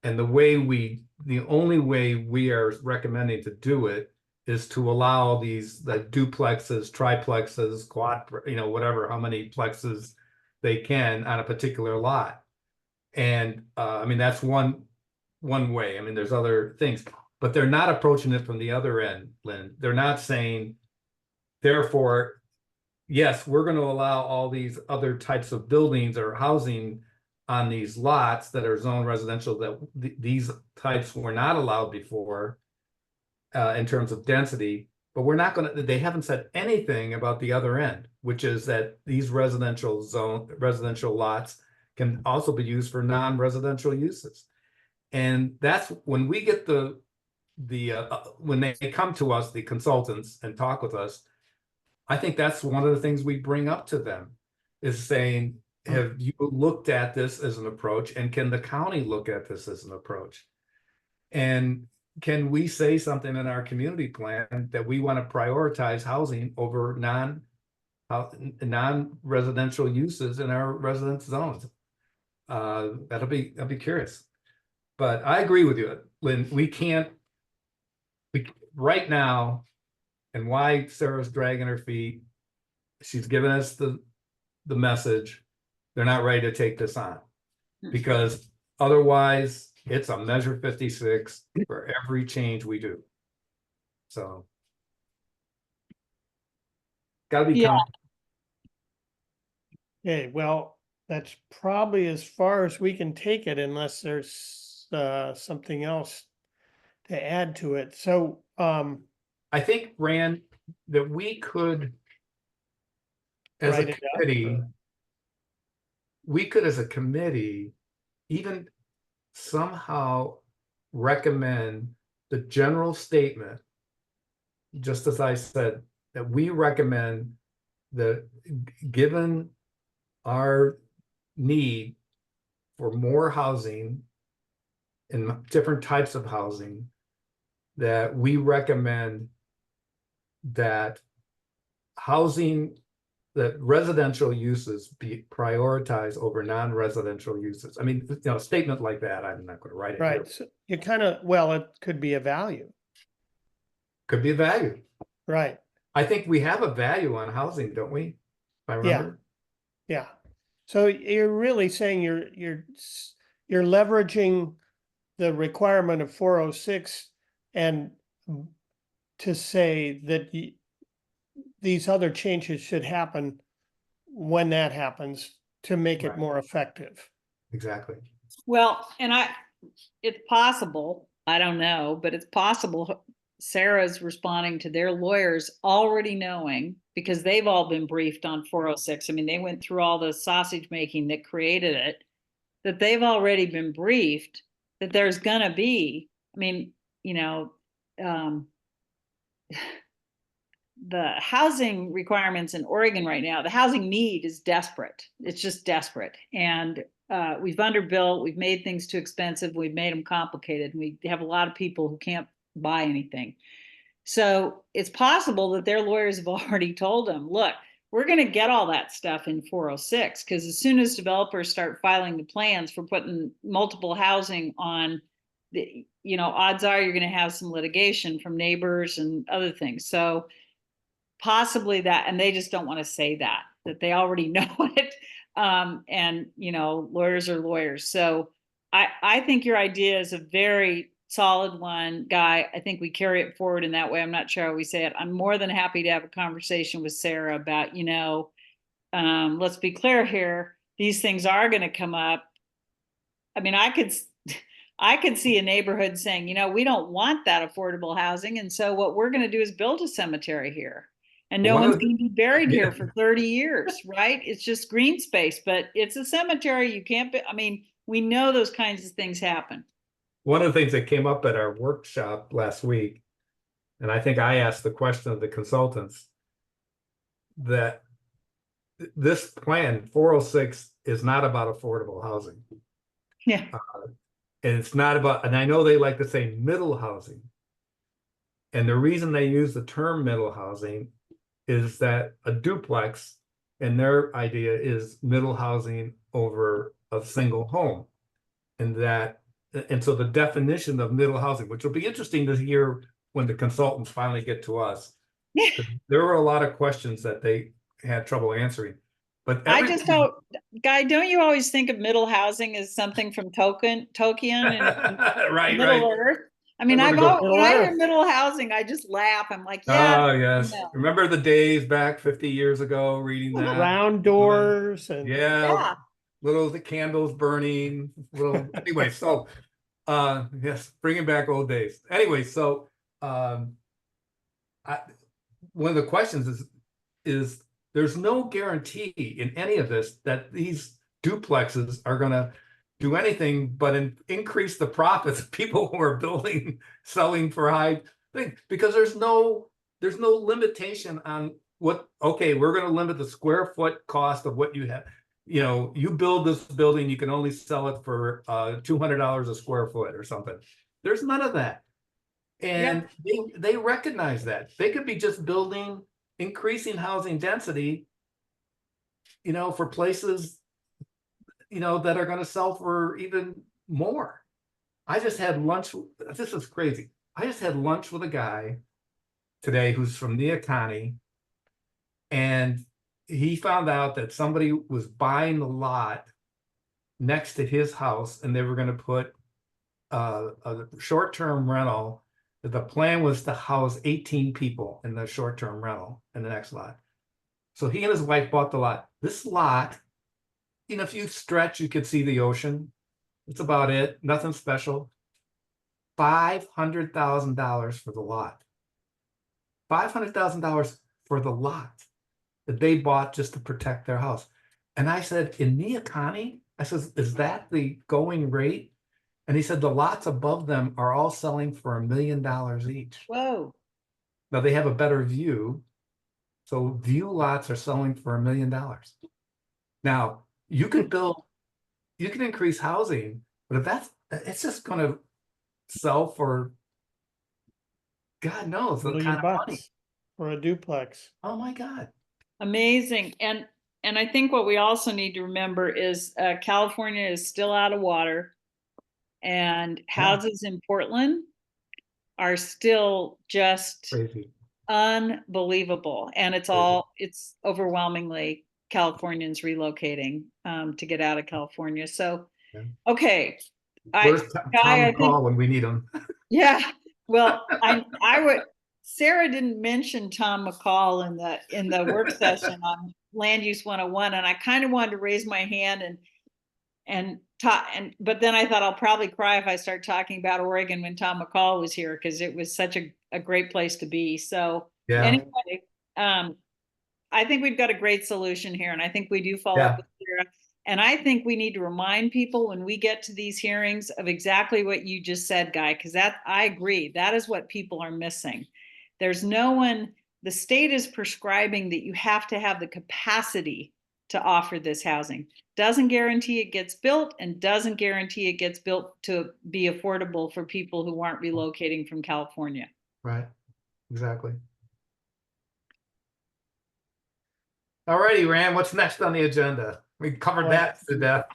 And the only way we are recommending to do it is to allow these duplexes, triplexes, quad, whatever, how many plexes they can on a particular lot. And I mean, that's one way. I mean, there's other things, but they're not approaching it from the other end, Lynn. They're not saying, therefore, yes, we're going to allow all these other types of buildings or housing on these lots that are zoned residential that these types were not allowed before in terms of density, but we're not going to, they haven't said anything about the other end, which is that these residential lots can also be used for non-residential uses. And that's when we get when they come to us, the consultants, and talk with us, I think that's one of the things we bring up to them, is saying, have you looked at this as an approach, and can the county look at this as an approach? And can we say something in our community plan that we want to prioritize housing over non-residential uses in our residence zones? I'll be curious. But I agree with you, Lynn. We right now, and why Sarah's dragging her feet she's given us the message. They're not ready to take this on. Because otherwise, it's a measure 56 for every change we do. So. Gotta be. Yeah. Okay, well, that's probably as far as we can take it unless there's something else to add to it. So, I think, Rand, that we could, as a Write it up, committee, or- as a committee, even somehow recommend the general statement, just as I said, that we recommend that given our need for more housing and different types of housing, that we recommend that residential uses be prioritized over non-residential uses. I mean, a statement like that, I'm not going to write it here. right, so you kind of, well, it could be a value, Could be a value. right? I think we have a value on housing, don't we? If I remember. Yeah. So you're really saying you're leveraging the requirement of 406 and to say that these other changes should happen when that happens to make it Right. more effective. Exactly. Well, and it's possible, I don't know, but it's possible Sarah's responding to their lawyers already knowing, because they've all been briefed on 406. I mean, they went through all the sausage making that created it, that they've already been briefed that there's gonna be, I mean, the housing requirements in Oregon right now, the housing need is desperate. It's just desperate. And we've underbuilt, we've made things too expensive, we've made them complicated. We have a lot of people who can't buy anything. So it's possible that their lawyers have already told them, look, we're going to get all that stuff in 406, because as soon as developers start filing the plans for putting multiple housing on, odds are you're going to have some litigation from neighbors and other things. So possibly that, and they just don't want to say that they already know it. And lawyers are lawyers. So I think your idea is a very solid one, Guy. I think we carry it forward in that way. I'm not sure how we say it. I'm more than happy to have a conversation with Sarah about, let's be clear here. These things are going to come up. I mean, I could see a neighborhood saying, we don't want that affordable housing. And so what we're going to do is build a cemetery here. And no one's going to be buried here for 30 years, right? It's just green space, but it's a cemetery. You can't be, I mean, we know those kinds of things happen. One of the things that came up at our workshop last week, and I think I asked the question of the consultants, that this plan 406 is not about affordable housing. Yeah. And it's not about, and I know they like to say middle housing. And the reason they use the term middle housing is that a duplex, and their idea is middle housing over a single home. And so the definition of middle housing, which will be interesting to hear when the consultants finally get to us. There were a lot of questions that they had trouble answering. But I just don't, Guy, don't you always think of middle housing as something from Tolkien and right, Middle right. Earth? I mean, when I hear middle housing, I just laugh. I'm like, yeah. Oh, yes. Remember the days back 50 years ago reading that? Round doors and yeah. Little the candles burning. Anyway, so yes, bringing back old days. Anyway, so one of the questions is there's no guarantee in any of this that these duplexes are going to do anything but increase the profits of people who are selling for high things, because there's no limitation on what, okay, we're going to limit the square foot cost of what you have. You build this building, you can only sell it for $200 a square foot or something. There's none of that. And they recognize that. They could be just building, increasing housing density, for places, that are going to sell for even more. I just had lunch. This is crazy. I just had lunch with a guy today who's from Nia County, and he found out that somebody was buying the lot next to his house and they were gonna put a short-term rental. The plan was to house 18 people in the short-term rental in the next lot. So he and his wife bought the lot. This lot, if you stretch, you could see the ocean. That's about it. Nothing special. $500,000 for the lot. $500,000 for the lot that they bought just to protect their house. And I said, in Neocani, I says, is that the going rate? And he said the lots above them are all selling for $1 million each. Whoa. Now they have a better view. So view lots are selling for $1 million. Now you can increase housing, but if it's just gonna sell for God knows $1 what million kind of money. bucks for a duplex. Oh my God. Amazing. And I think what we also need to remember is California is still out of water, and houses in Portland are still just Crazy. unbelievable. And it's overwhelmingly Californians relocating to get out of California. So, Yeah. okay. Where's Guy, I Tom McCall when we need him? Yeah. Well, I would. Sarah didn't mention Tom McCall in the work session on Land Use 101, and I kind of wanted to raise my hand and talk, but then I thought I'll probably cry if I start talking about Oregon when Tom McCall was here, because it was such a great place to be. So Yeah. anyway, I think we've got a great solution here, and I think we do follow up with Sarah. And I think we need to remind people when we get to these hearings of exactly what you just said, Guy, because I agree. That is what people are missing. There's no one, the state is prescribing that you have to have the capacity to offer this housing. Doesn't guarantee it gets built, and doesn't guarantee it gets built to be affordable for people who aren't relocating from California. Right. Exactly. All righty, Rand, what's next on the agenda? We covered that to death.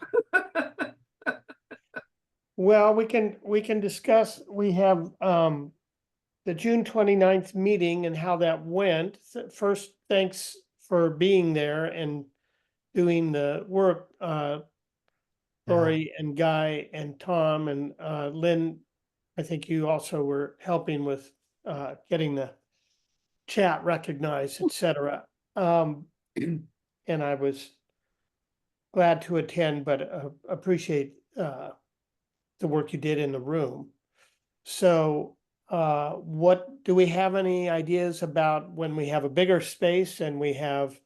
Well, we can discuss, we have the June 29th meeting and how that went. First, thanks for being there and doing the work, Lori and Guy and Tom and Lynn. I think you also were helping with getting the chat recognized, etc. And I was glad to attend, but appreciate the work you did in the room. So what do we have any ideas about when we have a bigger space and we have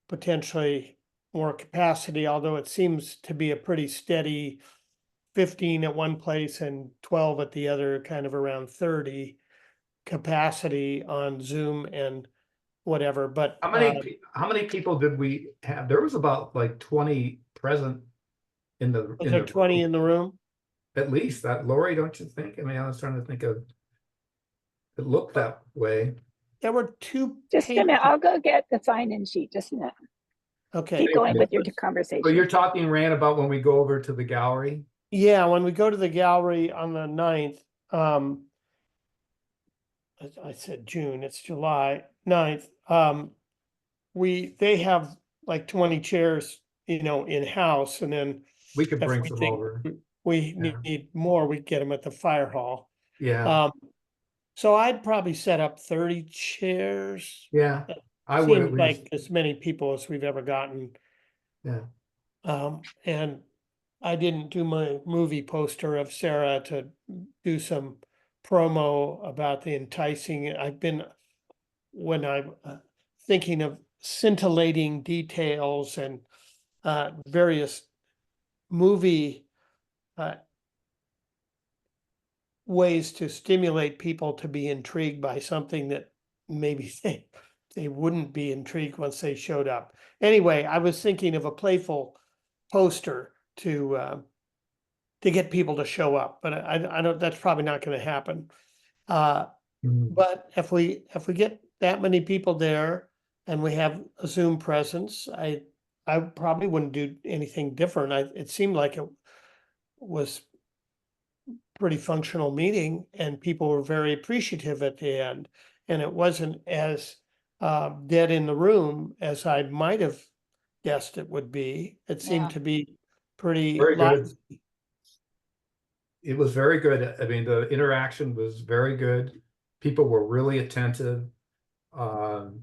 potentially more capacity, although it seems to be a pretty steady 15 at one place and 12 at the other, kind of around 30 capacity on Zoom and whatever. But how many people did we have? There was about like 20 present in the. Was there 20 in the room? At least that, Lori, don't you think? I mean, I was trying to think of. It looked that way. There were two. Just a minute, I'll go get the sign-in sheet, just a minute. Okay. Keep going with your conversation. So you're talking, Rand, about when we go over to the gallery? Yeah, when we go to the gallery on the 9th, I said June, it's July 9th. They have like 20 chairs, in-house, and then We could if bring we some think over. we Yeah. need more, we get them at the fire hall. Yeah, So I'd probably set up 30 chairs. yeah. I would at Seems least. like as many people as we've ever gotten. Yeah. And I didn't do my movie poster of Sarah to do some promo about the enticing. When I'm thinking of scintillating details and various movie ways to stimulate people to be intrigued by something that maybe they wouldn't be intrigued once they showed up. Anyway, I was thinking of a playful poster to get people to show up, but I don't. That's probably not going to happen. But if we get that many people there and we have a Zoom presence, I probably wouldn't do anything different. It seemed like it was pretty functional meeting and people were very appreciative at the end. And it wasn't as dead in the room as I might have guessed it would be. It seemed Yeah. to be pretty Very good. lively. It was very good. I mean, the interaction was very good. People were really attentive. To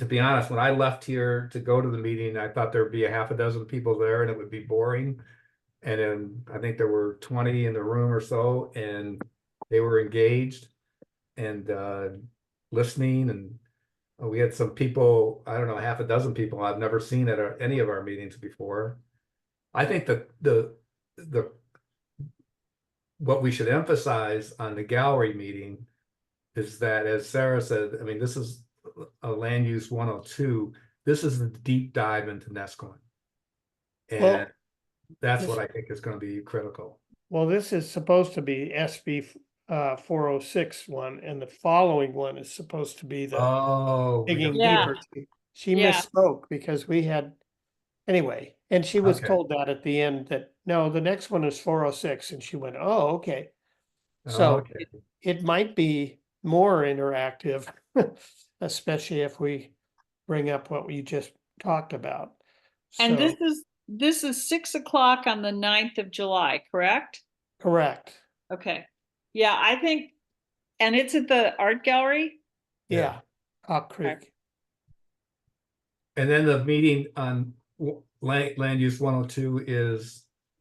be honest, when I left here to go to the meeting, I thought there'd be a half a dozen people there and it would be boring. And then I think there were 20 in the room or so, and they were engaged and listening. And we had some people, I don't know, half a dozen people I've never seen at any of our meetings before. I think that the what we should emphasize on the gallery meeting is that, as Sarah said, I mean, this is a land use 102. This is the deep dive into Nescoin. And Well, that's this- what I think is going to be critical. Well, this is supposed to be SB 406 one, and the following one is supposed to be the Oh, we digging got- Yeah. deeper. She Yeah. misspoke because we had, anyway, and she was Okay. told that at the end that, no, the next one is 406, and she went, oh, okay. So Okay. it might be more interactive, especially if we bring up what we just talked about. And So, this is 6 o'clock on the 9th of July, correct? correct, Okay. Yeah, I think, and it's at the art gallery? yeah, Hawk Creek. And then the meeting on land use 102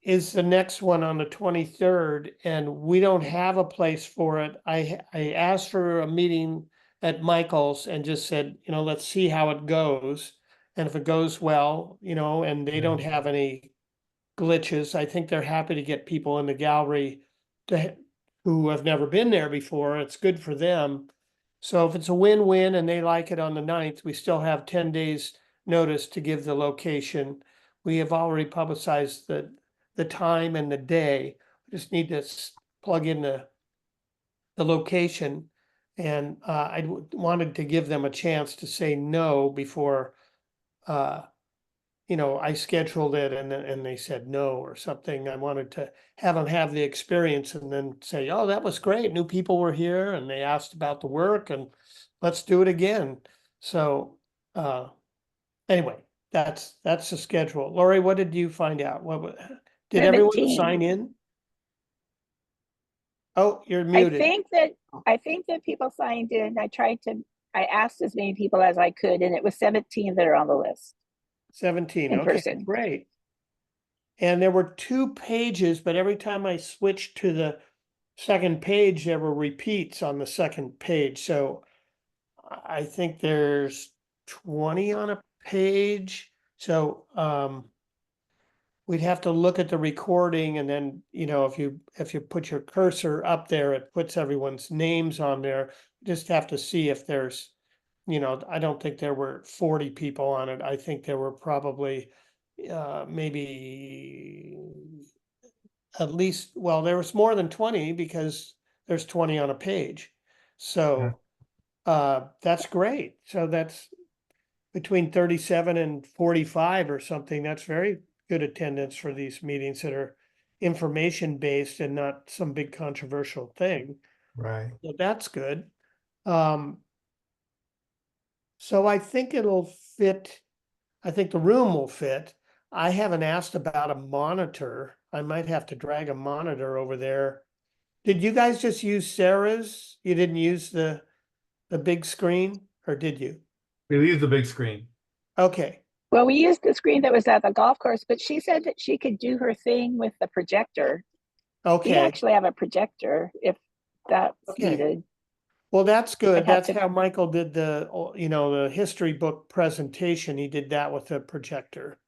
Is the next one on the 23rd, and we don't have a place for it. I asked for a meeting at Michael's and just said, let's see how it goes. And if it goes well, and they Yeah. don't have any glitches, I think they're happy to get people in the gallery who have never been there before. It's good for them. So if it's a win-win and they like it on the 9th, we still have 10 days notice to give the location. We have already publicized the time and the day. We just need to plug in the location. And I wanted to give them a chance to say no before I scheduled it and they said no or something. I wanted to have them have the experience and then say, oh, that was great. New people were here and they asked about the work and let's do it again. So anyway, that's the schedule. Lori, what did you find out? Did everyone 17. sign in? Oh, you're I muted. think that people signed in. I asked as many people as I could, and it was 17 that are on the list 17. in Okay, person. great. And there were 2 pages, but every time I switched to the second page, there were repeats on the second page. So I think there's 20 on a page. So we'd have to look at the recording and then, if you put your cursor up there, it puts everyone's names on there. Just have to see if there's, I don't think there were 40 people on it. I think there were probably maybe at least, well, there was more than 20 because there's 20 on a page. So that's great. So that's between 37 and 45 or something. That's very good attendance for these meetings that are information based and not some big controversial thing. right. So that's good. So I think it'll fit. I think the room will fit. I haven't asked about a monitor. I might have to drag a monitor over there. Did you guys just use Sarah's? You didn't use the big screen, or did you? We leave the big screen. Okay, Well, we used the screen that was at the golf course, but she said that she could do her thing with the projector. We okay. actually have a projector if that's Okay. needed. Well, that's good. I'd have That's to- how Michael did the history book presentation. He did that with a projector.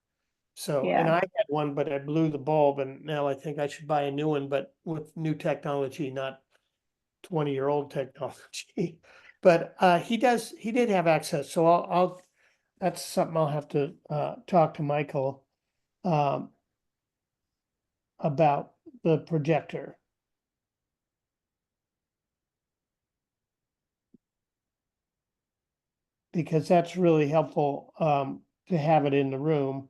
So, and Yeah. I had one, but I blew the bulb and now I think I should buy a new one, but with new technology, not 20-year-old technology. But he did have access. So that's something I'll have to talk to Michael about the projector. Because that's really helpful to have it in the room,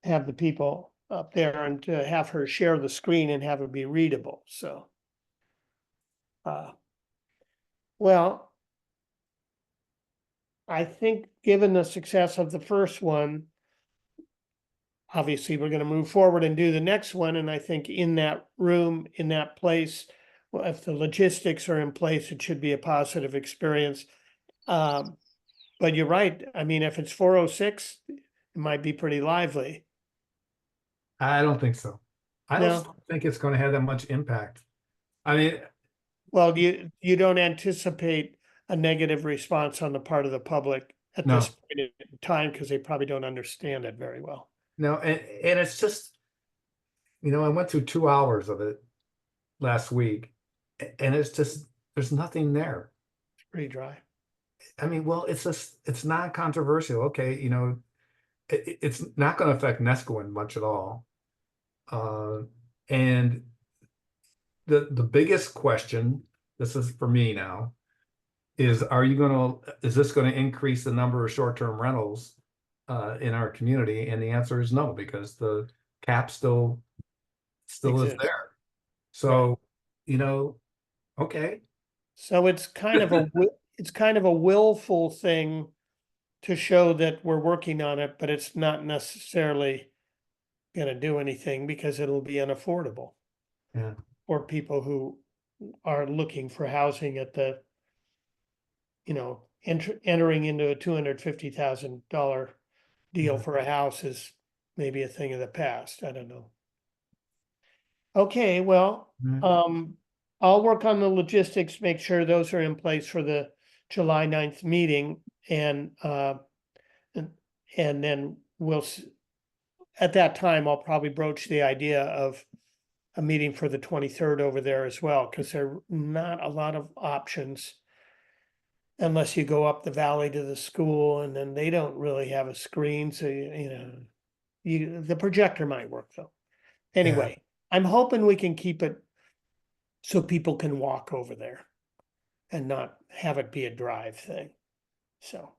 have the people up there and to have her share the screen and have it be readable. So, well, I think given the success of the first one, obviously we're gonna move forward and do the next one, and I think in that room, in that place, well, if the logistics are in place, it should be a positive experience. But you're right, I mean, if it's 4:06, it might be pretty lively. I don't think so. I No. don't think it's gonna have that much impact. I mean, Well, you don't anticipate a negative response on the part of the public at No. this point in time, because they probably don't understand it very well. no, and it's just, I went through 2 hours of it last week, and it's just, there's nothing there. It's pretty dry. I mean, well, it's not controversial. Okay, it's not going to affect Nescoin much at all. And the biggest question, this is for me now, is this going to increase the number of short-term rentals in our community? And the answer is no, because the cap still is Exists. there. So, okay. So it's kind of it's kind of a willful thing to show that we're working on it, but it's not necessarily gonna do anything because it'll be unaffordable. Yeah. For people who are looking for housing at the, entering into a $250,000 deal Mhm. for a house is maybe a thing of the past. I don't know. Okay, well, Mhm. I'll work on the logistics, make sure those are in place for the July 9th meeting and and then at that time, I'll probably broach the idea of a meeting for the 23rd over there as well, because there are not a lot of options. Unless you go up the valley to the school, and then they don't really have a screen, so the projector might work though. Anyway, I'm hoping we can keep it so people can walk over there and not have it be a drive thing. So,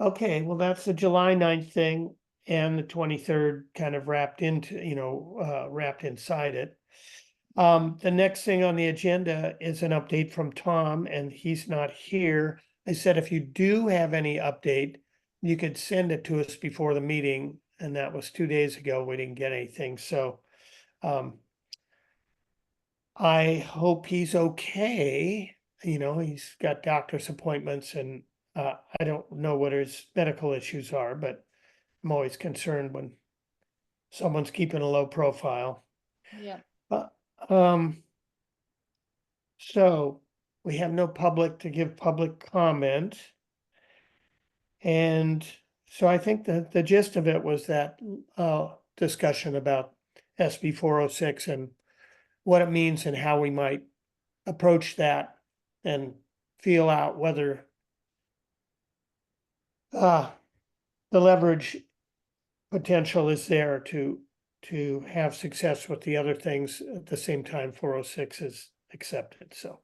okay, well, that's the July 9th thing and the 23rd kind of wrapped inside it. The next thing on the agenda is an update from Tom, and he's not here. I said, if you do have any update, you could send it to us before the meeting, and that was 2 days ago. We didn't get anything, so I hope he's okay. He's got doctor's appointments, and I don't know what his medical issues are, but I'm always concerned when someone's keeping a low profile. Yeah. So we have no public to give public comment. And so I think that the gist of it was that discussion about SB 406 and what it means and how we might approach that and feel out whether the leverage potential is there to have success with the other things at the same time 406 is accepted. So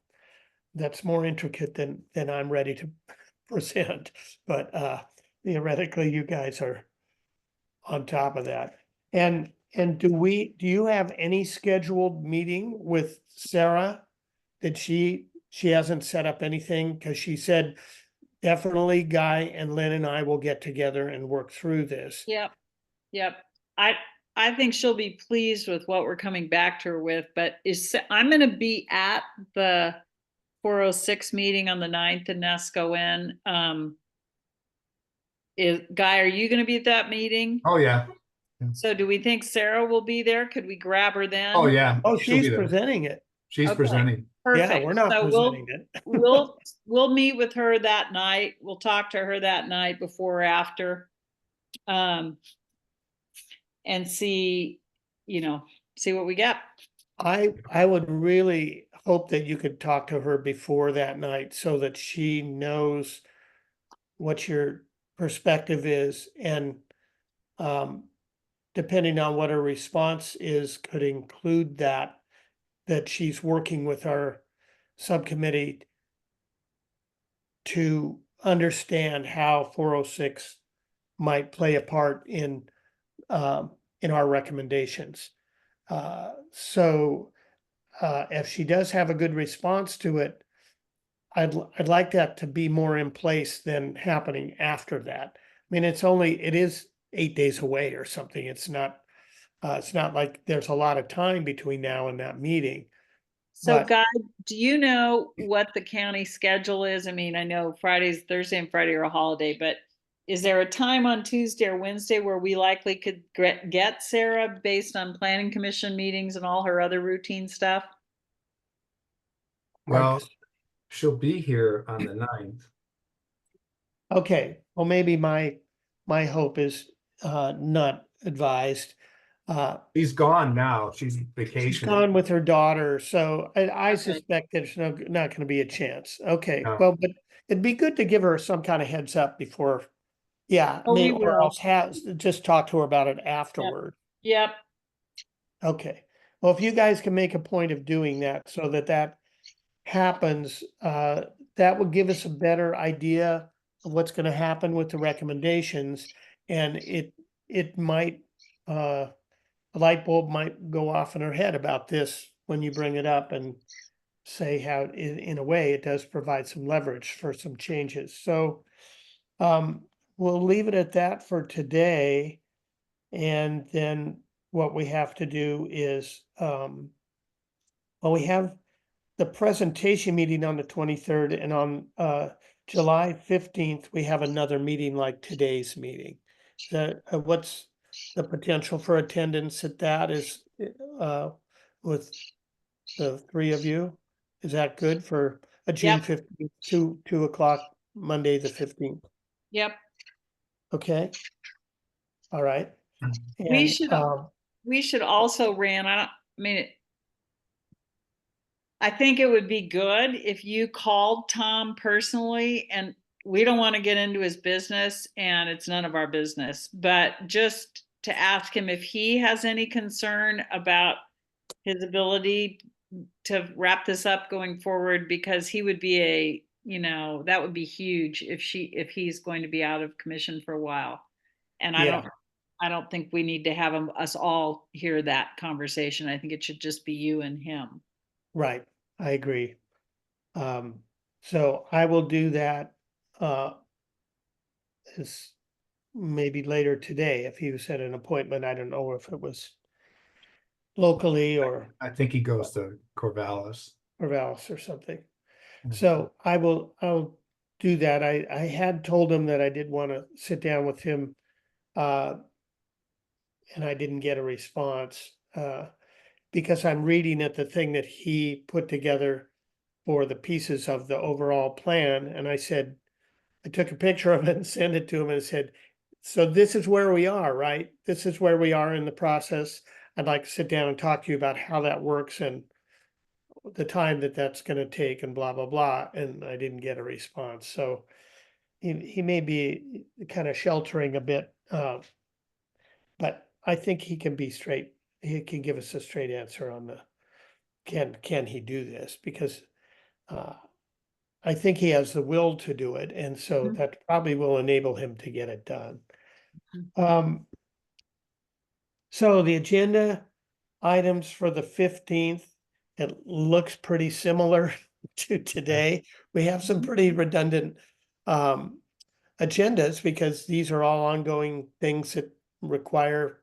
that's more intricate than I'm ready to present, but theoretically you guys are on top of that. And do you have any scheduled meeting with Sarah? Did she hasn't set up anything? Because she said definitely Guy and Lynn and I will get together and work through this. Yep. I think she'll be pleased with what we're coming back to her with, but I'm going to be at the 406 meeting on the 9th in Nescoin. Guy, are you going to be at that meeting? Oh, yeah. So do we think Sarah will be there? Could we grab her then? Oh, yeah. Oh, She'll be she's there. presenting it. She's Okay. presenting. Perfect. Yeah, we're not So presenting it. we'll meet with her that night. We'll talk to her that night before or after. And see what we get. I would really hope that you could talk to her before that night so that she knows what your perspective is, and depending on what her response is, could include that she's working with our subcommittee to understand how 406 might play a part in our recommendations. So if she does have a good response to it, I'd like that to be more in place than happening after that. I mean, it is 8 days away or something. It's not like there's a lot of time between now and that meeting. So But- Guy, do you know what the county schedule is? I mean, I know Thursday and Friday are a holiday, but is there a time on Tuesday or Wednesday where we likely could get Sarah based on planning commission meetings and all her other routine stuff? Well, she'll be here on the 9th. Okay, well, maybe my hope is not advised. She's gone now. She's She's vacationing. gone with her daughter, so I Okay. suspect there's not gonna be a chance. Okay, No. well, but it'd be good to give her some kind of heads up before. Yeah, I Oh, we mean, or will. else just talk to her about it afterward. Yep. Okay, well, if you guys can make a point of doing that so that happens, that would give us a better idea of what's gonna happen with the recommendations. And it might, a light bulb might go off in her head about this when you bring it up and say how in a way it does provide some leverage for some changes. So we'll leave it at that for today. And then what we have to do is, well, we have the presentation meeting on the 23rd, and on July 15th, we have another meeting like today's meeting. What's the potential for attendance at that is with the three of you? Is that good for a June Yep. 15th, 2 o'clock, Monday, the 15th? Yep. Okay. All right. We And should also, Rand, I mean, I think it would be good if you called Tom personally, and we don't want to get into his business and it's none of our business, but just to ask him if he has any concern about his ability to wrap this up going forward, because he would be that would be huge if he's going to be out of commission for a while. And Yeah. I don't think we need to have us all hear that conversation. I think it should just be you and him. Right, I agree. So I will do that as maybe later today if he set an appointment. I don't know if it was locally or I think he goes to Corvallis. Corvallis or something. Mhm. So I'll do that. I had told him that I did want to sit down with him, and I didn't get a response, because I'm reading at the thing that he put together for the pieces of the overall plan, and I took a picture of it and sent it to him and said, so this is where we are, right? This is where we are in the process. I'd like to sit down and talk to you about how that works and the time that that's gonna take and blah, blah, blah, and I didn't get a response, so he may be kind of sheltering a bit, but I think he can be straight. He can give us a straight answer on can he do this? Because I think he has the will to do it, and so Mhm. that probably will enable him to get it done. So the agenda items for the 15th, it looks pretty similar to today. We have some pretty redundant agendas because these are all ongoing things that require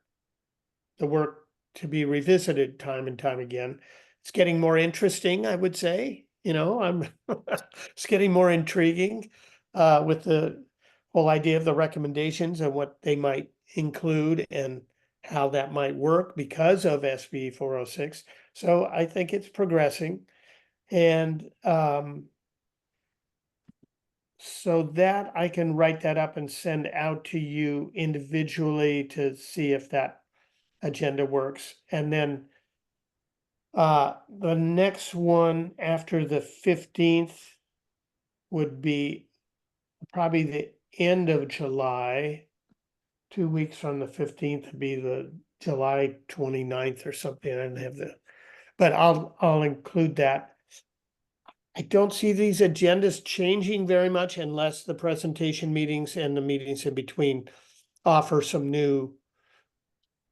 the work to be revisited time and time again. It's getting more interesting, I would say. It's getting more intriguing with the whole idea of the recommendations and what they might include and how that might work because of SB 406. So I think it's progressing. And so that I can write that up and send out to you individually to see if that agenda works. And then the next one after the 15th would be probably the end of July. 2 weeks from the 15th would be the July 29th or something. I don't have but I'll include that. I don't see these agendas changing very much unless the presentation meetings and the meetings in between offer some new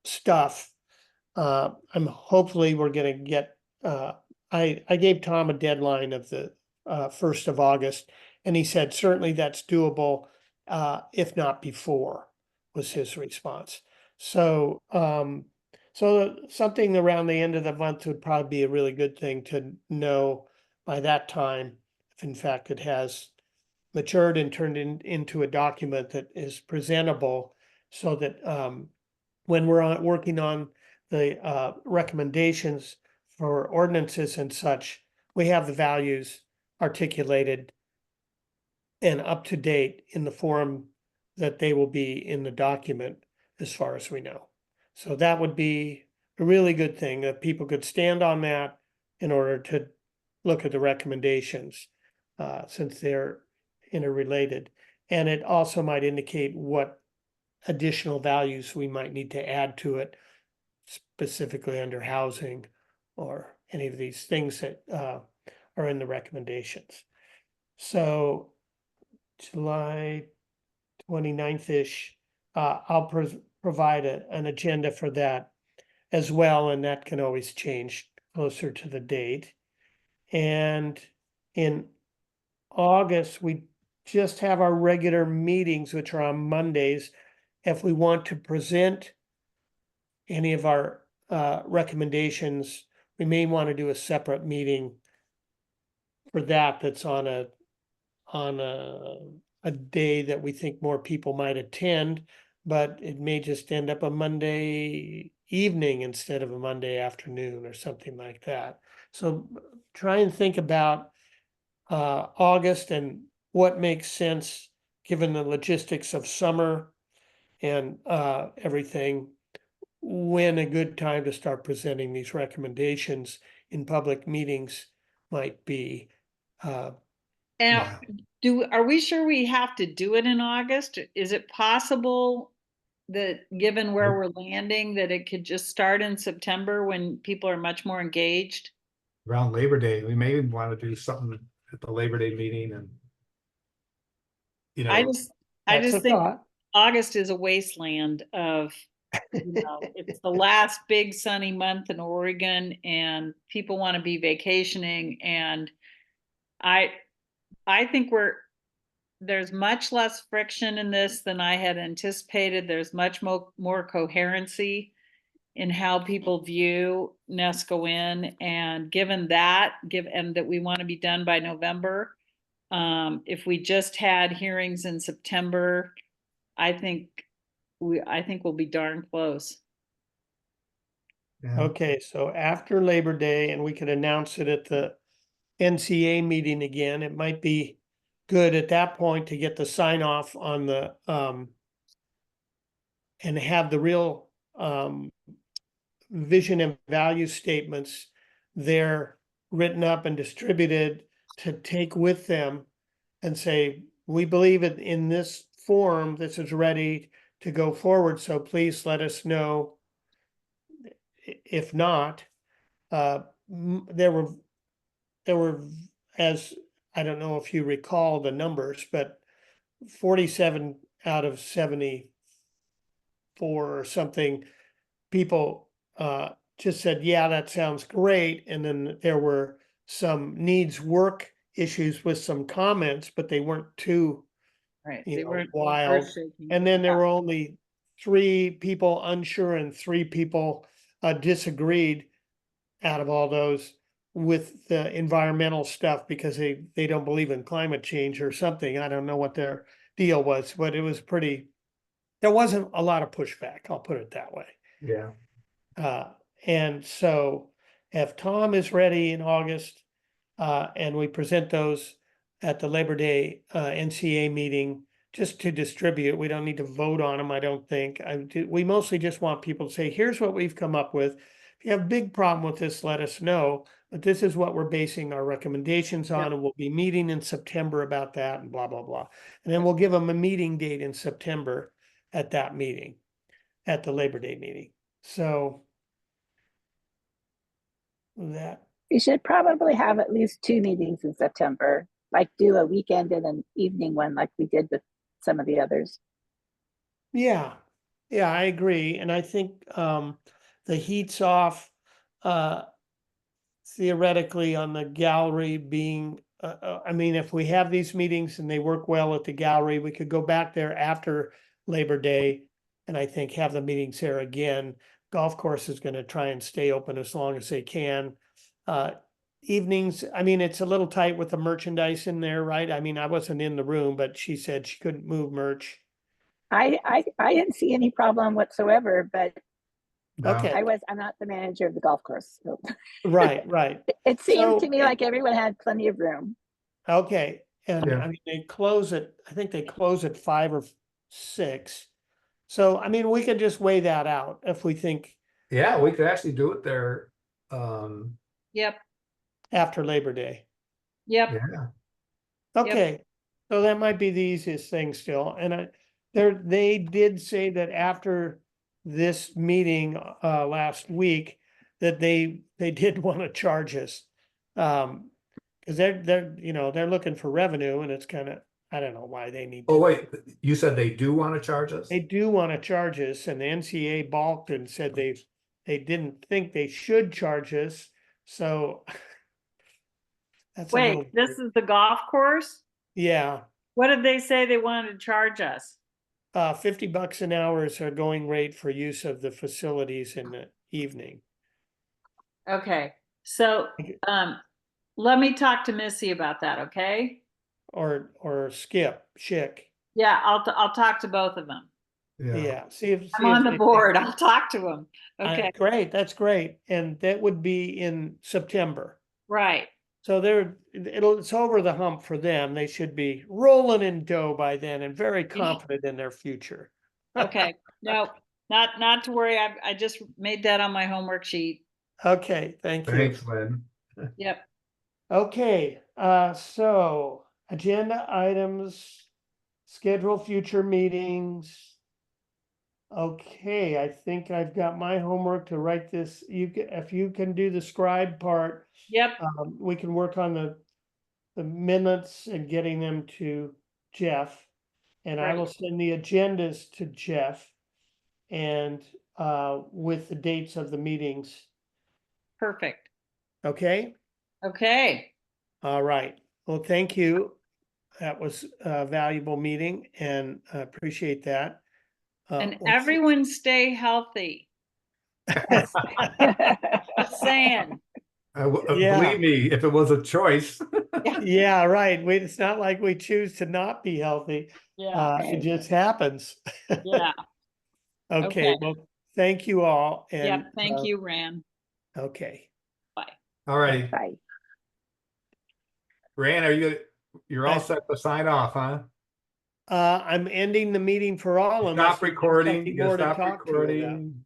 stuff. Hopefully we're gonna get, I gave Tom a deadline of 1st of August. And he said, certainly that's doable, if not before, was his response. So, so something around the end of the month would probably be a really good thing to know by that time, if in fact it has matured and turned into a document that is presentable, so that when we're working on the recommendations for ordinances and such, we have the values articulated and up to date in the form that they will be in the document, as far as we know. So that would be a really good thing, that people could stand on that in order to look at the recommendations, since they're interrelated. And it also might indicate what additional values we might need to add to it, specifically under housing or any of these things that are in the recommendations. So July 29th-ish, I'll provide an agenda for that as well, and that can always change closer to the date. And in August, we just have our regular meetings, which are on Mondays. If we want to present any of our recommendations, we may want to do a separate meeting for that, that's on a day that we think more people might attend, but it may just end up a Monday evening instead of a Monday afternoon or something like that. So try and think about August and what makes sense, given the logistics of summer and everything, when a good time to start presenting these recommendations in public meetings might be. Now, are we sure we have to do it in August? Is it possible that, given where we're landing, that it could just start in September when people are much more engaged? Around Labor Day, we may want to do something at the Labor Day meeting and, you I know, just That's a think thought. August is a wasteland of, it's the last big sunny month in Oregon, and people want to be vacationing, and I think there's much less friction in this than I had anticipated. There's much more coherency in how people view Nescoin, and given that, and that we want to be done by November, if we just had hearings in September, I think we'll be darn close. yeah. Okay, so after Labor Day, and we could announce it at the NCA meeting again, it might be good at that point to get the sign off on the and have the real vision and value statements there written up and distributed, to take with them and say, we believe it in this form, this is ready to go forward, so please let us know. If not, there were, as, I don't know if you recall the numbers, but 47 out of 74 or something people just said, yeah, that sounds great. And then there were some needs work issues with some comments, but they weren't too, Right. you They know, weren't wild. earth-shaking. And then there were only 3 people unsure and 3 people disagreed out of all those with the environmental stuff, because they don't believe in climate change or something. I don't know what their deal was, but it was there wasn't a lot of pushback, I'll put it that way. Yeah. And so if Tom is ready in August, and we present those at the Labor Day NCA meeting, just to distribute, we don't need to vote on them, I don't think. We mostly just want people to say, here's what we've come up with. If you have a big problem with this, let us know, but this is what we're basing our recommendations on, and we'll be meeting in September about that, and blah, blah, blah. And then we'll give them a meeting date in September at that meeting, at the Labor Day meeting. So that, We should probably have at least 2 meetings in September, like do a weekend and an evening one like we did with some of the others. yeah, I agree. And I think the heat's off theoretically on the gallery being I mean, if we have these meetings and they work well at the gallery, we could go back there after Labor Day. And I think have the meetings there again. Golf course is gonna try and stay open as long as they can. Evenings, I mean, it's a little tight with the merchandise in there, right? I mean, I wasn't in the room, but she said she couldn't move merch. I didn't see any problem whatsoever, but No. Okay, I'm not the manager of the golf course. So right, right. it seemed So to me like everyone had plenty of room. Okay, and Yeah. I mean, I think they close at 5 or 6. So, I mean, we can just weigh that out if we think Yeah, we could actually do it there. Yep, after Labor Day. yep, Yeah, Okay, so that might be the easiest thing still, and they did say that after this meeting, last week, that they did want to charge us. Cause they're looking for revenue and it's kind of, I don't know why they need to. oh, wait, you said they do want to charge us? They do want to charge us, and the NCA balked and said they didn't think they should charge us, so. That's a little, wait, this is the golf course? yeah, What did they say they wanted to charge us? $50 an hour is our going rate for use of the facilities in the evening. Okay, so, let me talk to Missy about that, okay? Or Schick, Yeah, I'll talk to both of them. yeah, see if. I'm see if on the they think- board, I'll talk to them, okay, Great, that's great, and that would be in September. right, So it's over the hump for them. They should be rolling in dough by then and very confident in their future. okay, no, not to worry, I just made that on my homework sheet, Okay, thank you. Thanks, Lynn. yep. Okay, so agenda items, schedule future meetings. Okay, I think I've got my homework to write this. If you can do the scribe part, Yep, we can work on the minutes and getting them to Jeff. And I will Right. send the agendas to Jeff and with the dates of the meetings. perfect, Okay, okay, all right. Well, thank you. That was a valuable meeting and I appreciate that. and let's see. everyone stay healthy, just saying, Yeah. Believe me, if it was a choice. Yeah, right. It's not like we choose to not be healthy. yeah, It just happens. yeah, Okay, Okay. well, thank you all. yep, And thank you, Ran. okay. All righty, Bye. Ran, you're all set to sign off, huh? I'm ending the meeting for all unless Stop there's recording, something you more to stop talk to about. recording.